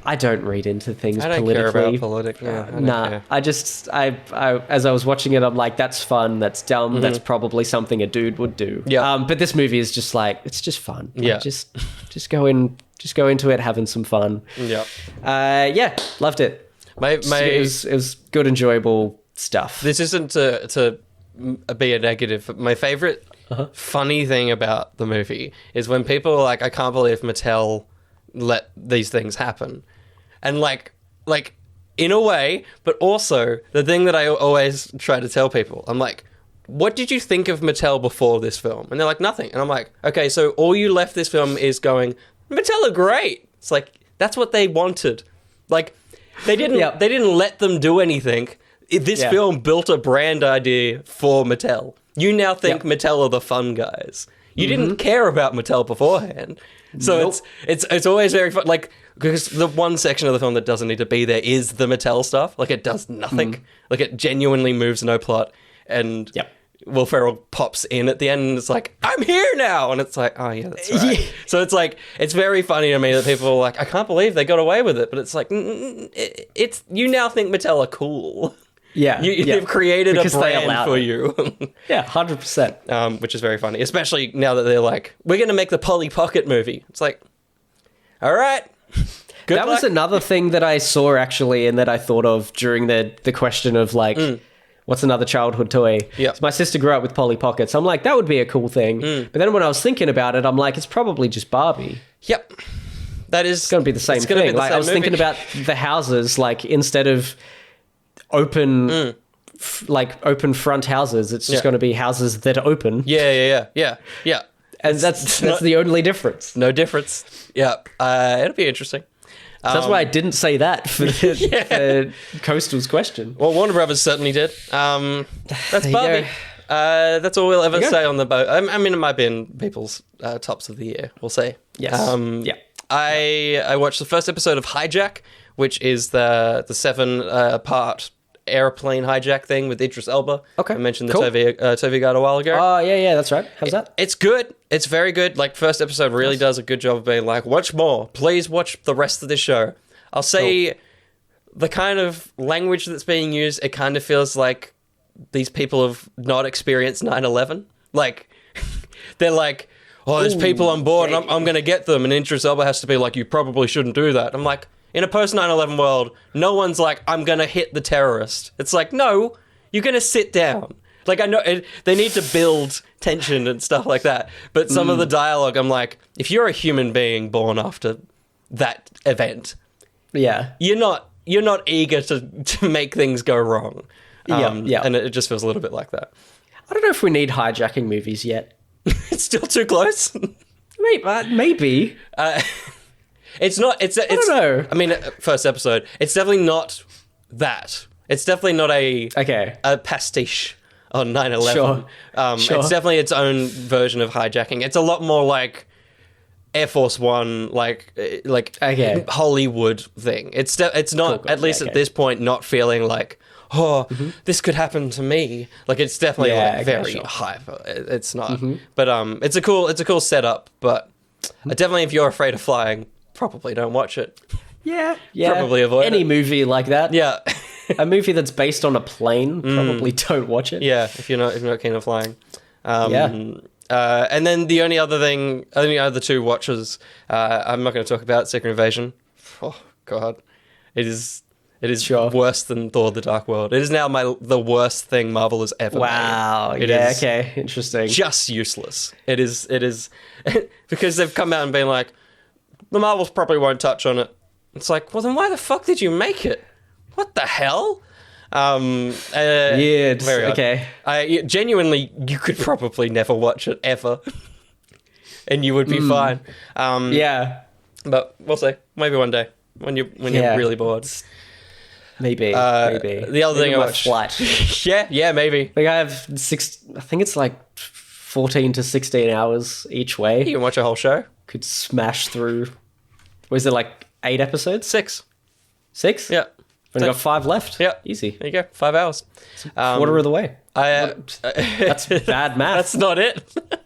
I don't read into things politically. I don't care about politics. Nah, I as I was watching it, I'm like, that's fun, that's dumb, that's probably something a dude would do. Yeah. But this movie is just like, it's just fun. Like, just go in Just go into it having some fun. Yeah. Yeah, loved it. It was good, enjoyable stuff. This isn't to be a negative, but my favorite funny thing about the movie is when people are like, I can't believe Mattel let these things happen. And like in a way, but also the thing that I always try to tell people, I'm like, what did you think of Mattel before this film? And they're like, nothing. And I'm like, okay, so all you left this film is going, Mattel are great. It's like, that's what they wanted. Like, they didn't let them do anything. This film built a brand idea for Mattel. You now think Mattel are the fun guys. You didn't care about Mattel beforehand. So it's always very fun. Like, because the one section of the film that doesn't need to be there is the Mattel stuff. Like, it does nothing. Like, it genuinely moves no plot. And Will Ferrell pops in at the end and it's like, I'm here now. And it's like, oh, yeah, that's right. So it's like, it's very funny to me that people are like, I can't believe they got away with it. But it's like, it's you now think Mattel are cool. Yeah. They've created because a brand for you. Yeah, 100%. Which is very funny, especially now that they're like, we're going to make the Polly Pocket movie. It's like, all right. Good luck. Was another thing that I saw actually and that I thought of during the question of like, what's another childhood toy? Yeah. So my sister grew up with Polly Pockets. I'm like, that would be a cool thing. But then when I was thinking about it, I'm like, it's probably just Barbie. Yep. That is... It's going to be the same thing. Like, I was thinking about the houses, like instead of open open front houses, it's just going to be houses that open. Yeah. And that's the only difference. No difference. Yeah. It'll be interesting. So that's why I didn't say that for Coastal's question. Well, Warner Brothers certainly did. That's Barbie. That's all we'll ever say on the boat. I mean, it might be in people's tops of the year. We'll see. Yes. I watched the first episode of Hijack, which is the 7-part airplane hijack thing with Idris Elba. Okay. I mentioned the ToeVee guide a while ago. Oh, yeah, that's right. How's that? It's good. It's very good. Like, first episode really does a good job of being like, watch more. Please watch the rest of this show. I'll say the kind of language that's being used, it kind of feels like these people have not experienced 9/11. Like, they're like, oh, there's people on board and I'm going to get them. And Idris Elba has to be like, you probably shouldn't do that. I'm like, in a post 9/11 world, no one's like, I'm going to hit the terrorist. It's like, no, you're going to sit down. Like, I know they need to build tension and stuff like that. But some of the dialogue, I'm like, if you're a human being born after that event, you're not eager to make things go wrong. And it just feels a little bit like that. I don't know if we need hijacking movies yet. It's still too close. Maybe. It's not. I don't know. I mean, first episode. It's definitely not that. It's definitely not a pastiche on 9/11. Sure. It's definitely its own version of hijacking. It's a lot more like Air Force One, like Hollywood thing. It's not, cool. At least at this point, not feeling like, this could happen to me. Like, it's definitely very hyper. It's not, but it's a cool setup. But definitely, if you're afraid of flying, probably don't watch it. Yeah. Probably avoid any movie like that. Yeah. A movie that's based on a plane, probably don't watch it. Yeah, if you're not keen on flying. And then the only other two watches, I'm not going to talk about Secret Invasion. Oh God, it is worse than Thor: The Dark World. It is now the worst thing Marvel has ever made. Wow. Okay. Interesting. Just useless. It is because they've come out and been like, the Marvels probably won't touch on it. It's like, well, then why the fuck did you make it? What the hell? Weird. Okay. Genuinely, you could probably never watch it ever, and you would be fine. But we'll see. Think one day when you're really bored. Maybe. The other thing I watched. Flight. yeah, maybe. Like, I have I think it's like 14 to 16 hours each way. You can watch a whole show. Could smash through. Was it like 8 episodes? 6. 6? Yeah. Only got 5 left. Yeah. Easy. There you go. 5 hours. Quarter of the way. That's bad math. That's not it.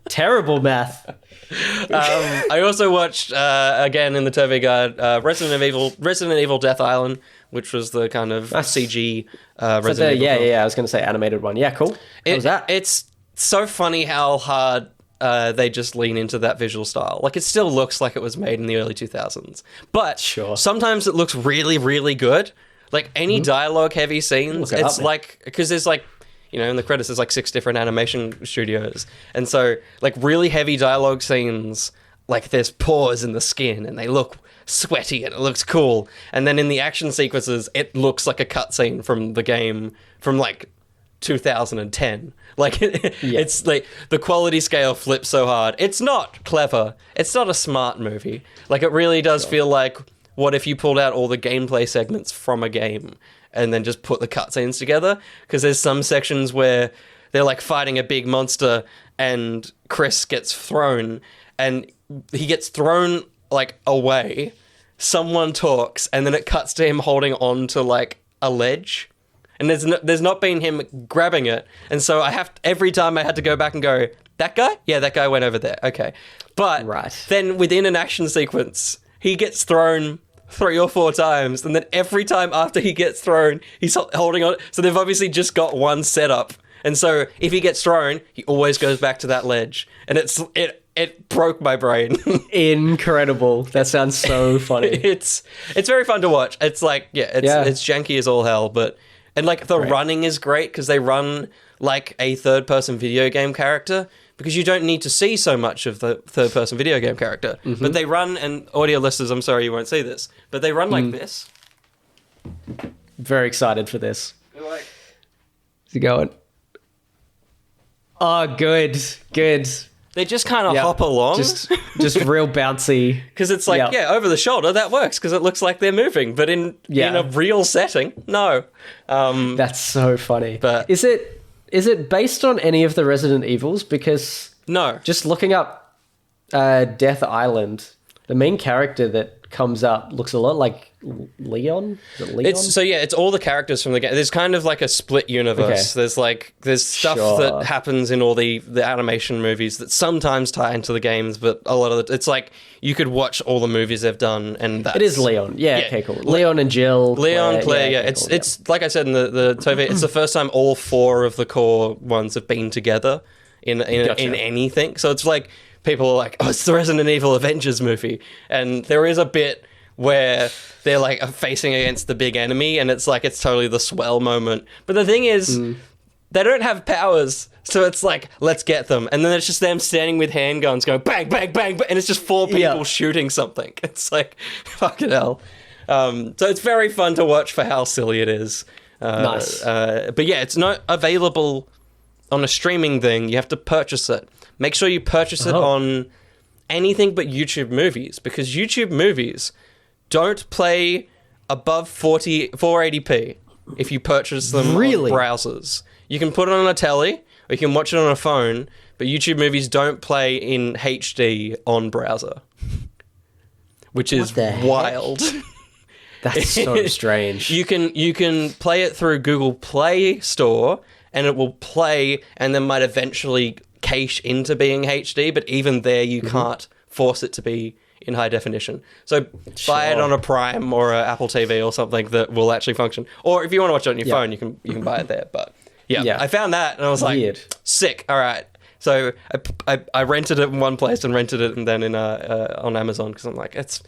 Terrible math. I also watched, again in the ToeVee guide, Resident Evil Death Island, which was the kind of CG Resident Evil film. I was going to say animated one. Yeah, cool. How was that? It's so funny how hard they just lean into that visual style. Like, it still looks like it was made in the early 2000s. But sometimes it looks really, really good. Like, any dialogue-heavy scenes, it's like... Because there's, like... You know, in the credits, there's like 6 different animation studios. And so, like, really heavy dialogue scenes, like, there's pores in the skin and they look sweaty and it looks cool. And then in the action sequences, it looks like a cutscene from the game from, like, 2010. Like, it's like the quality scale flips so hard. It's not clever. It's not a smart movie. Like, it really does feel like, what if you pulled out all the gameplay segments from a game and then just put the cutscenes together? Because there's some sections where they're like fighting a big monster and Chris gets thrown and he gets thrown like away. Someone talks and then it cuts to him holding on to like a ledge. And there's not been him grabbing it. And so every time I had to go back and go, that guy? Yeah, that guy went over there. Okay. But then within an action sequence, he gets thrown 3 or 4 times, and then every time after he gets thrown, he's holding on. So they've obviously just got one setup, and so if he gets thrown, he always goes back to that ledge, and it broke my brain. Incredible! That sounds so funny. It's very fun to watch. It's like it's janky as all hell, but like the running is great because they run like a third-person video game character. Because you don't need to see so much of the third-person video game character. But they run, and audio listeners, I'm sorry you won't see this, but they run like this. Very excited for this. Is it going? Oh, good. They just kind of hop along. Just real bouncy. Because it's like, over the shoulder, that works, because it looks like they're moving. But in a real setting, no. That's so funny. But Is it based on any of the Resident Evils? Because just looking up Death Island, the main character that comes up looks a lot like Leon. Is it Leon? It's all the characters from the game. There's kind of like a split universe. Okay. There's stuff that happens in all the animation movies that sometimes tie into the games, but a lot of it's like you could watch all the movies they've done, and it is Leon. Yeah, okay, cool. Leon and Jill. Claire. It's like I said in the ToeVee, it's the first time all 4 of the core ones have been together in anything. So it's like people are like, oh, it's the Resident Evil Avengers movie, and there is a bit where they're like facing against the big enemy, and it's like it's totally the swell moment. But the thing is, they don't have powers, so it's like, let's get them. And then it's just them standing with handguns going bang, bang, bang, bang, and it's just 4 people shooting something. It's like, fucking hell. So it's very fun to watch for how silly it is. Nice. But yeah, it's not available on a streaming thing. You have to purchase it. Make sure you purchase it on anything but YouTube movies, because YouTube movies don't play above 480p if you purchase them on browsers. You can put it on a telly, or you can watch it on a phone, but YouTube movies don't play in HD on browser, which is wild. That's so strange. You can play it through Google Play Store, and it will play, and then might eventually cache into being HD, but even there you can't force it to be in high definition. So buy it on a Prime or an Apple TV or something that will actually function. Or if you want to watch it on your phone, you can buy it there. But I found that and I was like, sick. All right. So I rented it in one place and rented it and then in on Amazon, because I'm like, it's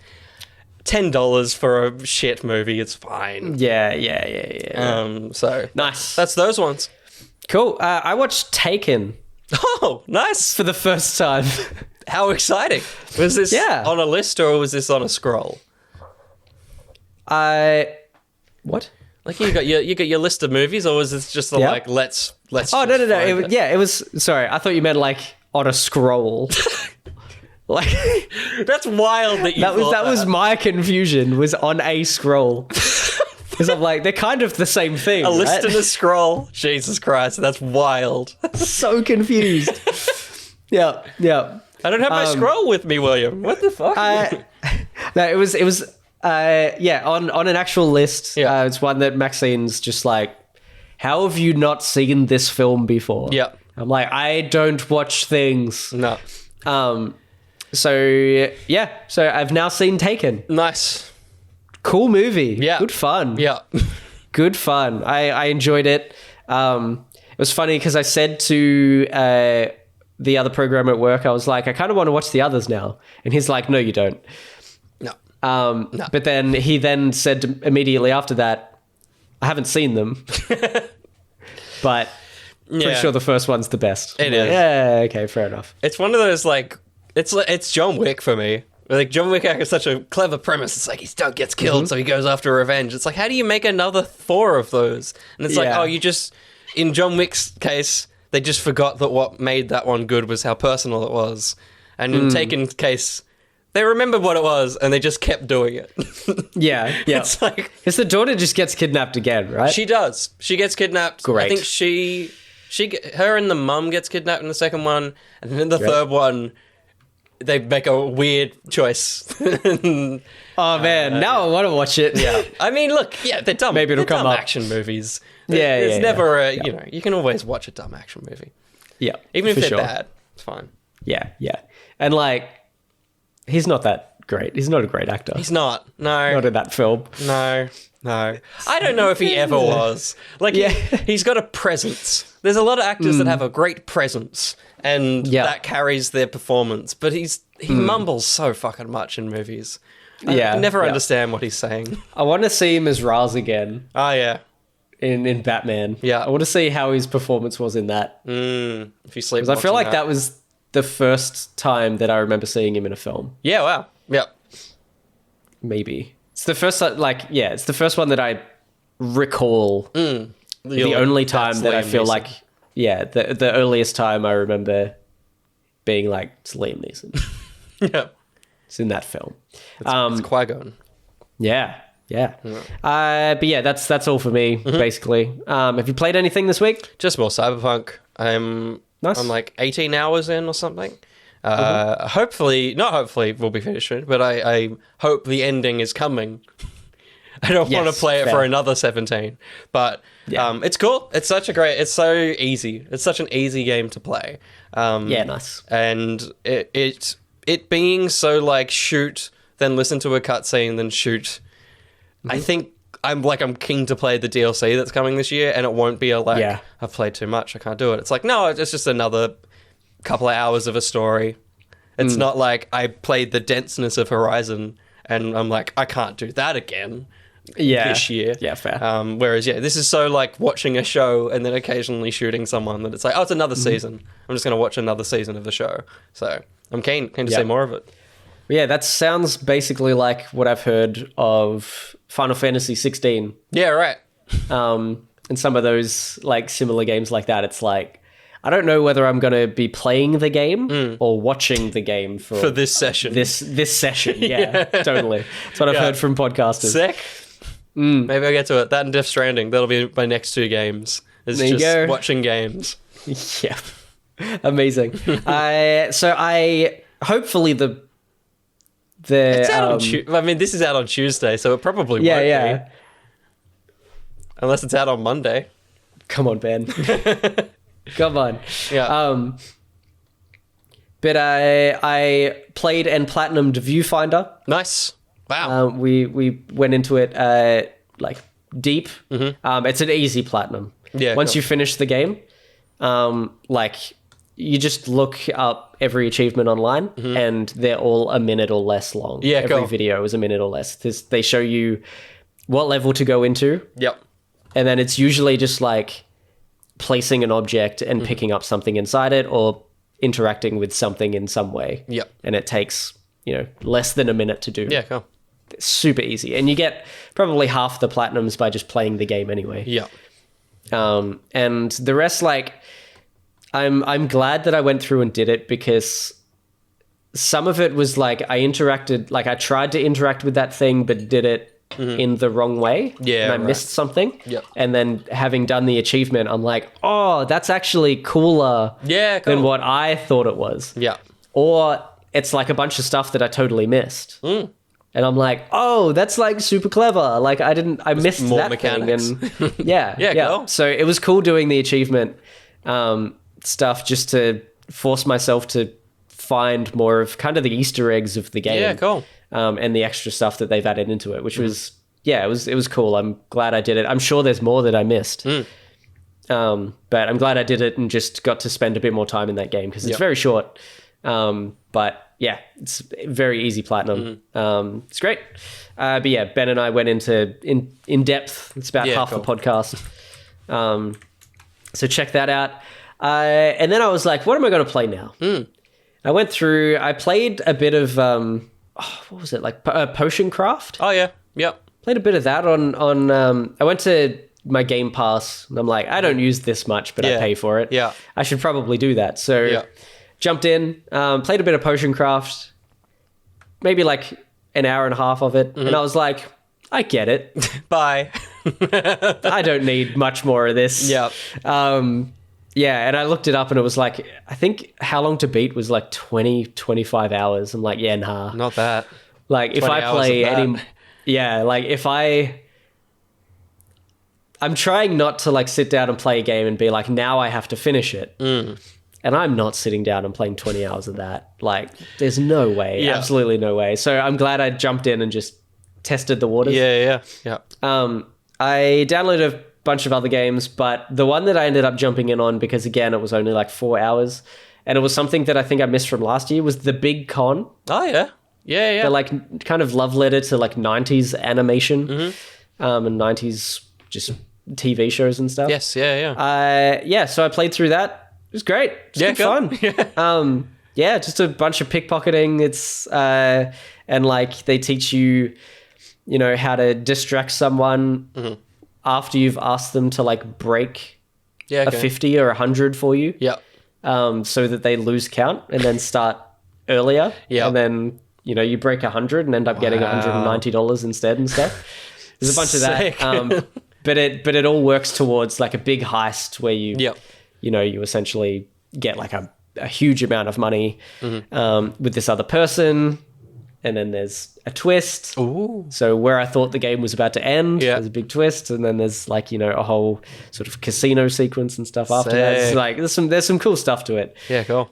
$10 for a shit movie. It's fine. Yeah. So nice. That's those ones. Cool. I watched Taken. Oh, nice. For the first time. How exciting. Was this on a list or was this on a scroll? What? Like you got your list of movies, or was this just like let's Oh, no. It was sorry. I thought you meant like on a scroll. Like that's wild that you that was my confusion, was on a scroll. Because I'm like, they're kind of the same thing. A list and a scroll. Jesus Christ, that's wild. So confused. Yeah. I don't have my scroll with me, William. What the fuck? No, it was on an actual list. It's one that Maxine's just like, how have you not seen this film before? Yeah. I'm like, I don't watch things. No. So I've now seen Taken. Nice. Cool movie. Yeah. Good fun. Yeah. Good fun. I enjoyed it. It was funny because I said to the other program at work, I was like, I kind of want to watch the others now. And he's like, no, you don't. No. No. But then he said immediately after that, I haven't seen them. But pretty sure the first one's the best. It is. Yeah, okay, fair enough. It's one of those, like, it's John Wick for me. Like, John Wick has such a clever premise. It's like his dog gets killed, so he goes after revenge. It's like, how do you make another 4 of those? And it's like, oh, you just... In John Wick's case, they just forgot that what made that one good was how personal it was. And in Taken's case, they remembered what it was, and they just kept doing it. Yeah. It's like... Because the daughter just gets kidnapped again, right? She does. She gets kidnapped. Great. I think her and the mum gets kidnapped in the second one, and then in the third one... They make a weird choice. Oh man, now I want to watch it. Yeah, I mean, look, they're dumb. Maybe it'll come up. Action movies. It's never a you know. You can always watch a dumb action movie. Yeah, even if they're bad, it's fine. Yeah, and like, he's not that great. He's not a great actor. He's not. No, not in that film. No. I don't know if he ever was. Like, he's got a presence. There's a lot of actors that have a great presence, and that carries their performance. But he mumbles so fucking much in movies. I never understand what he's saying. I want to see him as Ra's again. Oh, yeah. In Batman. Yeah. I want to see how his performance was in that. If you sleep, because I feel like that was the first time that I remember seeing him in a film. Yeah, wow. Yeah. Maybe. It's the first, it's the first one that I recall. The only time that I feel like, the earliest time I remember being like, it's Liam Neeson. Yeah. It's in that film. It's Qui-Gon. Yeah. But yeah, that's all for me, basically. Have you played anything this week? Just more Cyberpunk. I'm like 18 hours in or something. Hopefully we'll be finished soon, but I hope the ending is coming. I don't want to play it for another 17, but it's cool. It's so easy. It's such an easy game to play. Nice. And it being so like shoot, then listen to a cutscene, then shoot. I think I'm keen to play the DLC that's coming this year, and it won't be I've played too much, I can't do it. It's like, no, it's just another couple of hours of a story. It's not like I played the denseness of Horizon and I'm like, I can't do that again this year. Yeah, fair. Whereas, this is so like watching a show and then occasionally shooting someone that it's like, oh, it's another season. I'm just going to watch another season of the show. So I'm keen to see more of it. Yeah, that sounds basically like what I've heard of Final Fantasy 16. Yeah, right. And some of those like similar games like that, it's like, I don't know whether I'm going to be playing the game or watching the game for this session. This session, totally. That's what I've heard from podcasters. Sick. Maybe I'll get to it. That and Death Stranding. That'll be my next 2 games. It's just watching games. Yeah. Amazing. So hopefully it's out on this is out on Tuesday, so it probably won't be. Unless it's out on Monday. Come on, Ben. Come on. Yeah. But I played and platinumed Viewfinder. Nice. Wow. We went into it like deep. It's an easy platinum. Yeah. Once you finish the game, like you just look up every achievement online, and they're all a minute or less long. Yeah, every video is a minute or less. They show you what level to go into. Yep. And then it's usually just like placing an object and picking up something inside it, or interacting with something in some way. Yep. And it takes, less than a minute to do. Yeah, cool. It's super easy. And you get probably half the platinums by just playing the game anyway. Yeah. And the rest, like, I'm glad that I went through and did it, because some of it was like I tried to interact with that thing, but did it in the wrong way. Yeah. And I missed something. Yep. And then having done the achievement, I'm like, oh, that's actually cooler than what I thought it was. Yeah. Or it's like a bunch of stuff that I totally missed. And I'm like, oh, that's like super clever. Like I missed more that mechanics. thing. And yeah. Cool. So it was cool doing the achievement stuff just to force myself to find more of kind of the Easter eggs of the game. Yeah, cool. And the extra stuff that they've added into it, which was, it was cool. I'm glad I did it. I'm sure there's more that I missed. But I'm glad I did it and just got to spend a bit more time in that game because it's very short. But yeah, it's very easy platinum. It's great. But yeah, Ben and I went into in depth. It's about half the podcast. So check that out. And then I was like, what am I going to play now? I went through, I played a bit of, what was it? Like Potion Craft. Oh yeah. Yep. Played a bit of that on I went to my Game Pass and I'm like, I don't use this much, but I pay for it. Yeah. I should probably do that. So jumped in, played a bit of Potion Craft, maybe like an hour and a half of it. And I was like, I get it. Bye. I don't need much more of this. Yeah. Yeah, and I looked it up and it was like, I think how long to beat was like 20, 25 hours. I'm like, yeah, nah. Not that. Like if I play any... Yeah, like if I'm trying not to like sit down and play a game and be like, now I have to finish it. And I'm not sitting down and playing 20 hours of that. Like there's no way, absolutely no way. So I'm glad I jumped in and just tested the waters. Yeah. I downloaded a bunch of other games, but the one that I ended up jumping in on, because again, it was only like 4 hours and it was something that I think I missed from last year, was The Big Con. Oh yeah. Yeah. The like kind of love letter to like 90s animation and 90s just TV shows and stuff. Yes, yeah. So I played through that. It was great. It's good fun. Yeah, just a bunch of pickpocketing. It's and like they teach you, you know, how to distract someone after you've asked them to like break a 50 or 100 for you. Yeah. So that they lose count and then start earlier. Yeah. And then, you know, you break 100 and end up getting $190 instead and stuff. There's a bunch of that. But it all works towards like a big heist where you you essentially get like a huge amount of money with this other person, and then there's a twist. Ooh. So where I thought the game was about to end, there's a big twist, and then there's like, you know, a whole sort of casino sequence and stuff after that. It's like there's some cool stuff to it. Yeah, cool.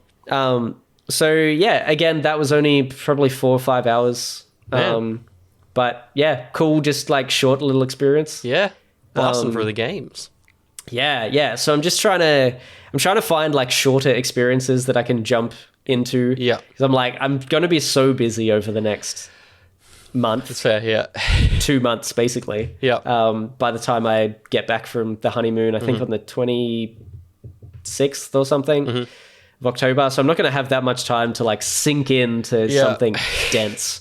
So yeah, again, that was only probably 4 or 5 hours. But yeah, cool, just like short little experience. Yeah. Blasting through the games. Yeah. So I'm trying to find like shorter experiences that I can jump into. Yeah. Because I'm like, I'm going to be so busy over the next month. That's fair, yeah. 2 months, basically. Yeah. By the time I get back from the honeymoon, I think on the 26th or something of October. So I'm not going to have that much time to like sink into something dense.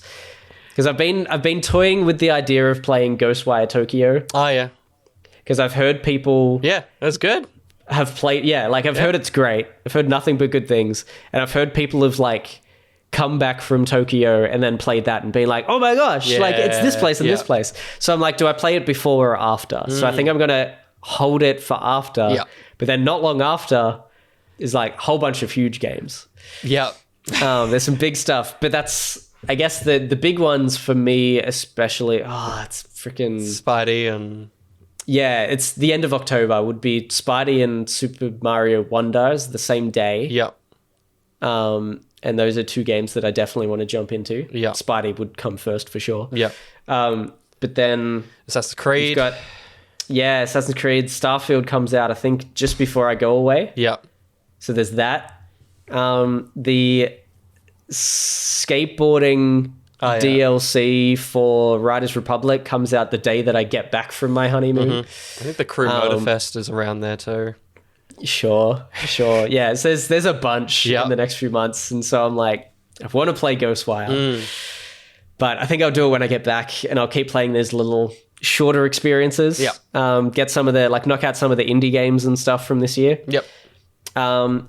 Because I've been toying with the idea of playing Ghostwire Tokyo. Oh, yeah. Because I've heard people... Yeah, that's good. Have played... Yeah, like I've heard it's great. I've heard nothing but good things. And I've heard people have like come back from Tokyo and then played that and been like, oh my gosh, like it's this place and this place. So I'm like, do I play it before or after? So I think I'm going to hold it for after. Yeah. But then not long after is like a whole bunch of huge games. Yeah. There's some big stuff. But that's... I guess the big ones for me especially... it's freaking... Spidey and... Yeah, it's the end of October would be Spidey and Super Mario Wonders the same day. Yeah. And those are two games that I definitely want to jump into. Yeah. Spidey would come first for sure. Yeah. But then... Assassin's Creed. Assassin's Creed. Starfield comes out, I think, just before I go away. Yeah. So there's that. The skateboarding... DLC for Riders Republic comes out the day that I get back from my honeymoon. I think the Crew Motorfest is around there too. Sure. Yeah, so there's a bunch in the next few months, and so I'm like, I want to play Ghostwire, but I think I'll do it when I get back, and I'll keep playing those little shorter experiences. Yeah. Get some of the knock out some of the indie games and stuff from this year. Yep. I'm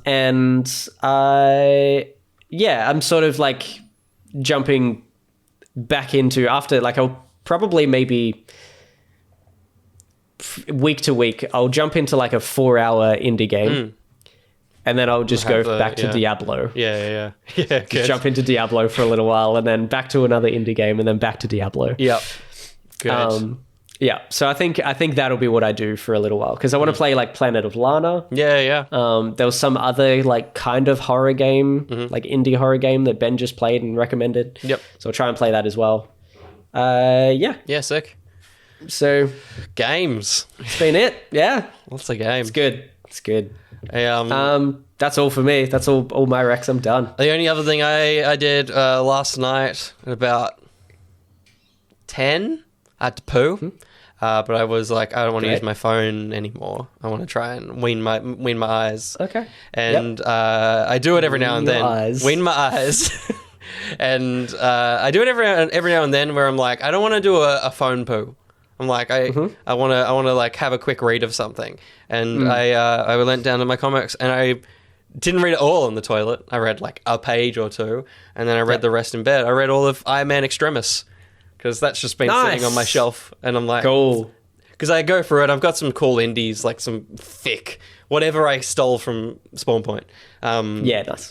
sort of like jumping back into after like I'll probably maybe week to week I'll jump into like a 4-hour indie game and then I'll just go back to Diablo. Yeah, just jump into Diablo for a little while and then back to another indie game and then back to Diablo. Good. So I think that'll be what I do for a little while because I want to play like Planet of Lana. Yeah. There was some other like kind of horror game, like indie horror game that Ben just played and recommended. Yep. So I'll try and play that as well. Yeah, sick. So Games. it's been it. Yeah. Lots of games. It's good. That's That's all for me. That's all my recs. I'm done. the only other thing I did last night at about 10, I had to poo. But I was like, I don't want to Great. use my phone anymore. I want to try and wean my eyes. Okay. And I do it every now and Wean then. your eyes. Wean my eyes. And I do it every now and then where I'm like, I don't want to do a phone poo. I'm like, I want to like have a quick read of something. And I went down to my comics and I didn't read it all in the toilet. I read like a page or two, and then I read the rest in bed. I read all of Iron Man Extremis because that's just been sitting on my shelf, and I'm like, Cool. because I go for it. I've got some cool indies, like some thick whatever I stole from Spawn Point. Yeah, nice.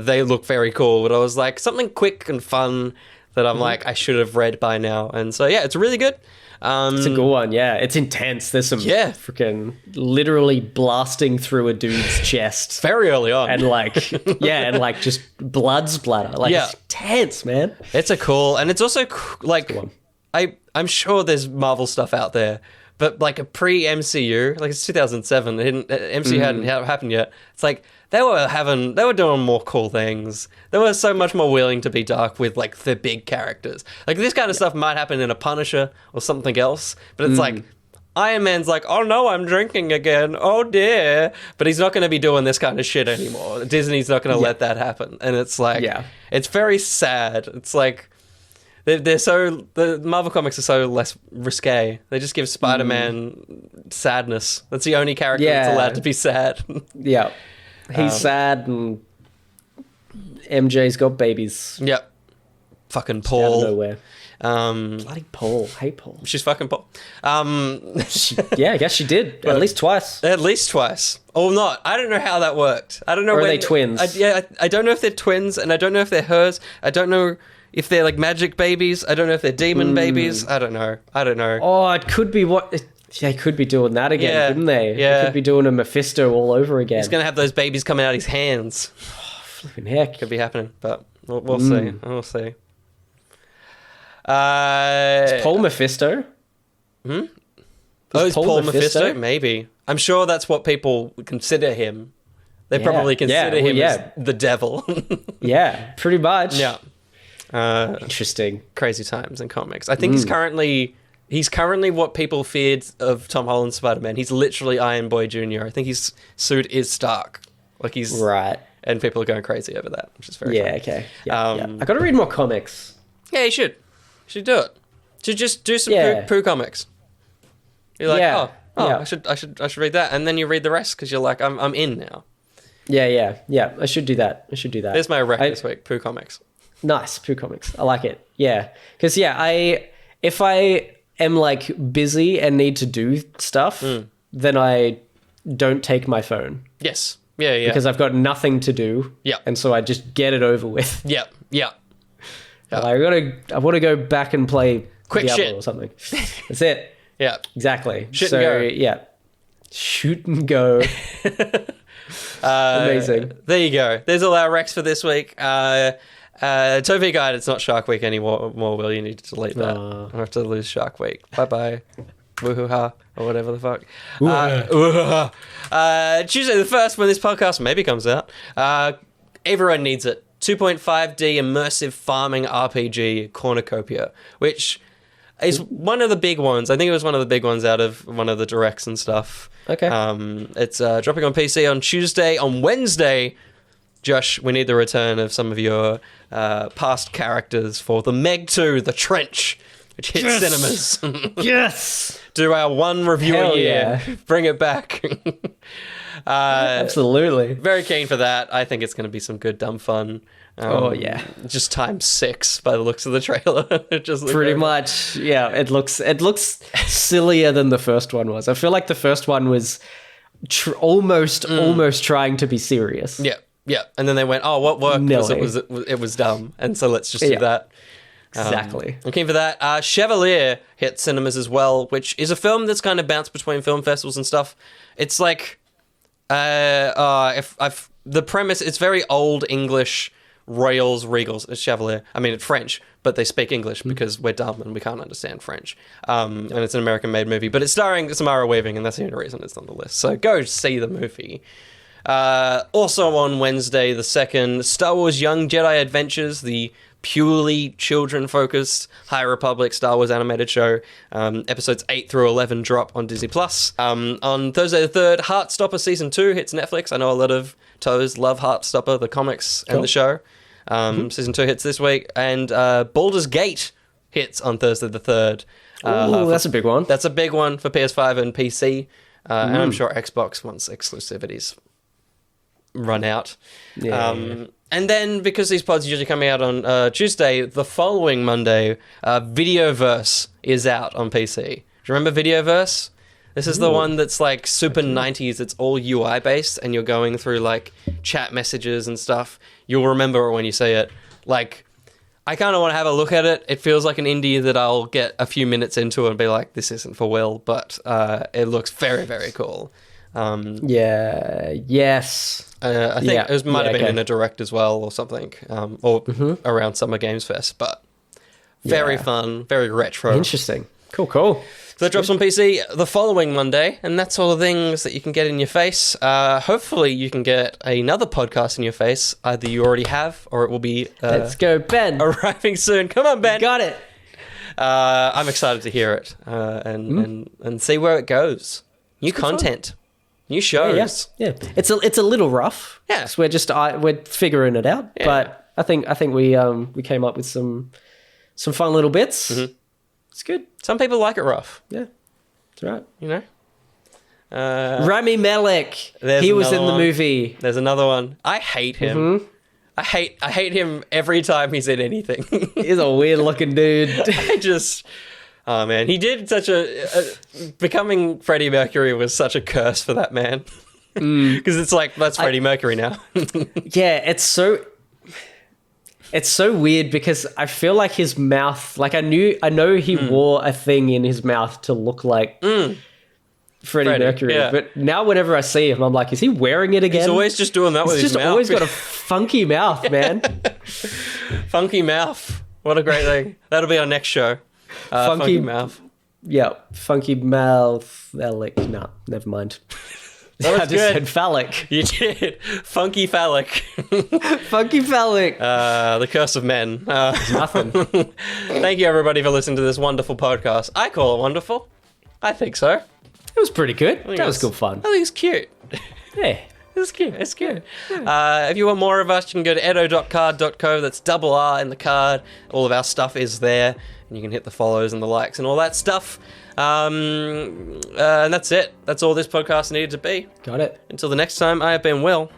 They look very cool, but I was like something quick and fun that I'm like I should have read by now, and so yeah, it's really good. It's a good one, yeah. It's intense. There's some freaking literally blasting through a dude's chest. Very early on. And like, and like just blood splatter. Like, it's intense, man. It's a cool, and it's also like, I'm sure there's Marvel stuff out there, but like a pre-MCU, like it's 2007, MCU hadn't happened yet. It's like, they were doing more cool things. They were so much more willing to be dark with like the big characters. Like this kind of stuff might happen in a Punisher or something else, but it's like Iron Man's like, oh no, I'm drinking again. Oh dear. But he's not going to be doing this kind of shit anymore. Disney's not going to let that happen. And it's like, it's very sad. It's like, the Marvel comics are so less risque. They just give Spider-Man sadness. That's the only character that's allowed to be sad. Yeah. He's sad, and MJ's got babies. Yep. Fucking Paul. Out of nowhere. Um, Bloody Paul. Hey, Paul. She's fucking Paul. Yeah, I guess she did. At least twice. At least twice. Or not. I don't know how that worked. I don't know. Or are they twins? I don't know if they're twins, and I don't know if they're hers. I don't know if they're like magic babies. I don't know if they're demon babies. I don't know. Oh, it could be what... They could be doing that again, couldn't they? Yeah. They could be doing a Mephisto all over again. He's going to have those babies coming out his hands. Flipping heck. Could be happening, but we'll see. We'll see. Is Paul Mephisto? Is Paul Mephisto? Maybe. I'm sure that's what people consider him. They probably consider him as the devil. Yeah, pretty much. Yeah. Interesting. Crazy times in comics. I think he's currently what people feared of Tom Holland's Spider-Man. He's literally Iron Boy Jr. I think his suit is Stark. Like he's right. And people are going crazy over that, which is very funny. Okay. Yeah. I got to read more comics. Yeah, you should. You should do it. Should just do some poo comics. You're like, I should read that, and then you read the rest because you're like, I'm in now. Yeah. I should do that. There's my rec this week. Poo comics. Nice, poo comics. I like it. Yeah, because if I am like busy and need to do stuff, then I don't take my phone. Yes. Yeah. Because I've got nothing to do. Yeah. And so I just get it over with. Yeah. I want to go back and play quick Diablo shit or something. That's it. Yeah. Exactly. Shoot and go. Yeah. Shoot and go. Amazing. There you go. There's all our recs for this week. ToeVee Guide, it's not Shark Week anymore, Will. You need to delete that. I have to lose Shark Week. Bye-bye. Woohoo-ha, or whatever the fuck. Tuesday the 1st, when this podcast maybe comes out, everyone needs it. 2.5D immersive farming RPG Cornucopia, which is one of the big ones. I think it was one of the big ones out of one of the directs and stuff. Okay. It's dropping on PC on Tuesday. On Wednesday, Josh, we need the return of some of your past characters for the Meg 2, The Trench, which hits cinemas. Yes! Do our one review a year. Yeah. Bring it back. Absolutely. Very keen for that. I think it's going to be some good dumb fun. Just times 6 by the looks of the trailer. It just pretty much. Yeah, it looks sillier than the first one was. I feel like the first one was almost trying to be serious. Yeah, and then they went, oh, what worked was it was dumb, and so let's just do that. Exactly. I'm keen for that. Chevalier hit cinemas as well, which is a film that's kind of bounced between film festivals and stuff. It's like, the premise, it's very old English Royals, Regals, Chevalier. I mean, it's French, but they speak English because we're dumb and we can't understand French. And it's an American-made movie, but it's starring Samara Weaving, and that's the only reason it's on the list. So go see the movie. Also on Wednesday the 2nd, Star Wars Young Jedi Adventures, the purely children-focused High Republic Star Wars animated show. Episodes 8 through 11 drop on Disney+. On Thursday the 3rd, Heartstopper Season 2 hits Netflix. I know a lot of Toes love Heartstopper, the comics and the show. Season 2 hits this week. And Baldur's Gate hits on Thursday the 3rd. That's a big one. That's a big one for PS5 and PC. And I'm sure Xbox once exclusivities run out. And then, because these pods are usually coming out on Tuesday, the following Monday, Videoverse is out on PC. Do you remember Videoverse? This is the one that's like super 90s. It's all UI based, and you're going through like chat messages and stuff. You'll remember it when you see it. Like, I kind of want to have a look at it. It feels like an indie that I'll get a few minutes into and be like, this isn't for Will, but it looks very, very cool. Yes. I think it might have been in a direct as well or something, or around Summer Games Fest, but very fun, very retro. Interesting. Cool. So that drops on PC the following Monday, and that's all the things that you can get in your face. Hopefully you can get another podcast in your face. Either you already have, or it will be Let's go, Ben. Arriving soon. Come on, Ben. Got it. I'm excited to hear it and see where it goes. New content. New shows. Yeah. It's a little rough. Yeah. So we're figuring it out. Yeah. But I think we came up with some fun little bits. It's good. Some people like it rough. Yeah. That's right. You know? Rami Malek. He was in the movie. There's another one. I hate him. I hate him every time he's in anything. He's a weird looking dude. Oh man, he did such becoming Freddie Mercury was such a curse for that man. Because it's like, that's Freddie Mercury now. Yeah, it's so weird because I feel like his mouth, like I know he wore a thing in his mouth to look like Freddie Mercury, but now whenever I see him, I'm like, is he wearing it again? He's always just doing that with his mouth. He's just always got a funky mouth, man. Funky mouth. What a great thing. That'll be our next show. Funky mouth. Yeah, funky mouth. No, never mind. I just said phallic. You did. Funky phallic. Funky phallic. The curse of men. Nothing. Thank you, everybody, for listening to this wonderful podcast. I call it wonderful. I think so. It was pretty good. That was good fun. I think it's cute. Yeah. It's cute. It's cute. If you want more of us, you can go to etto.card.co. That's double R in the card. All of our stuff is there. And you can hit the follows and the likes and all that stuff. And that's it. That's all this podcast needed to be. Got it. Until the next time, I have been Will.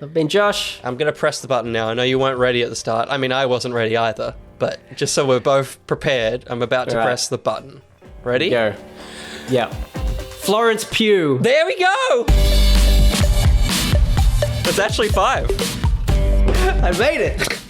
I've been Josh. I'm going to press the button now. I know you weren't ready at the start. I mean, I wasn't ready either. But just so we're both prepared, I'm about to press the button. Ready? Go. Yeah. Florence Pugh. There we go! That's actually 5. I made it.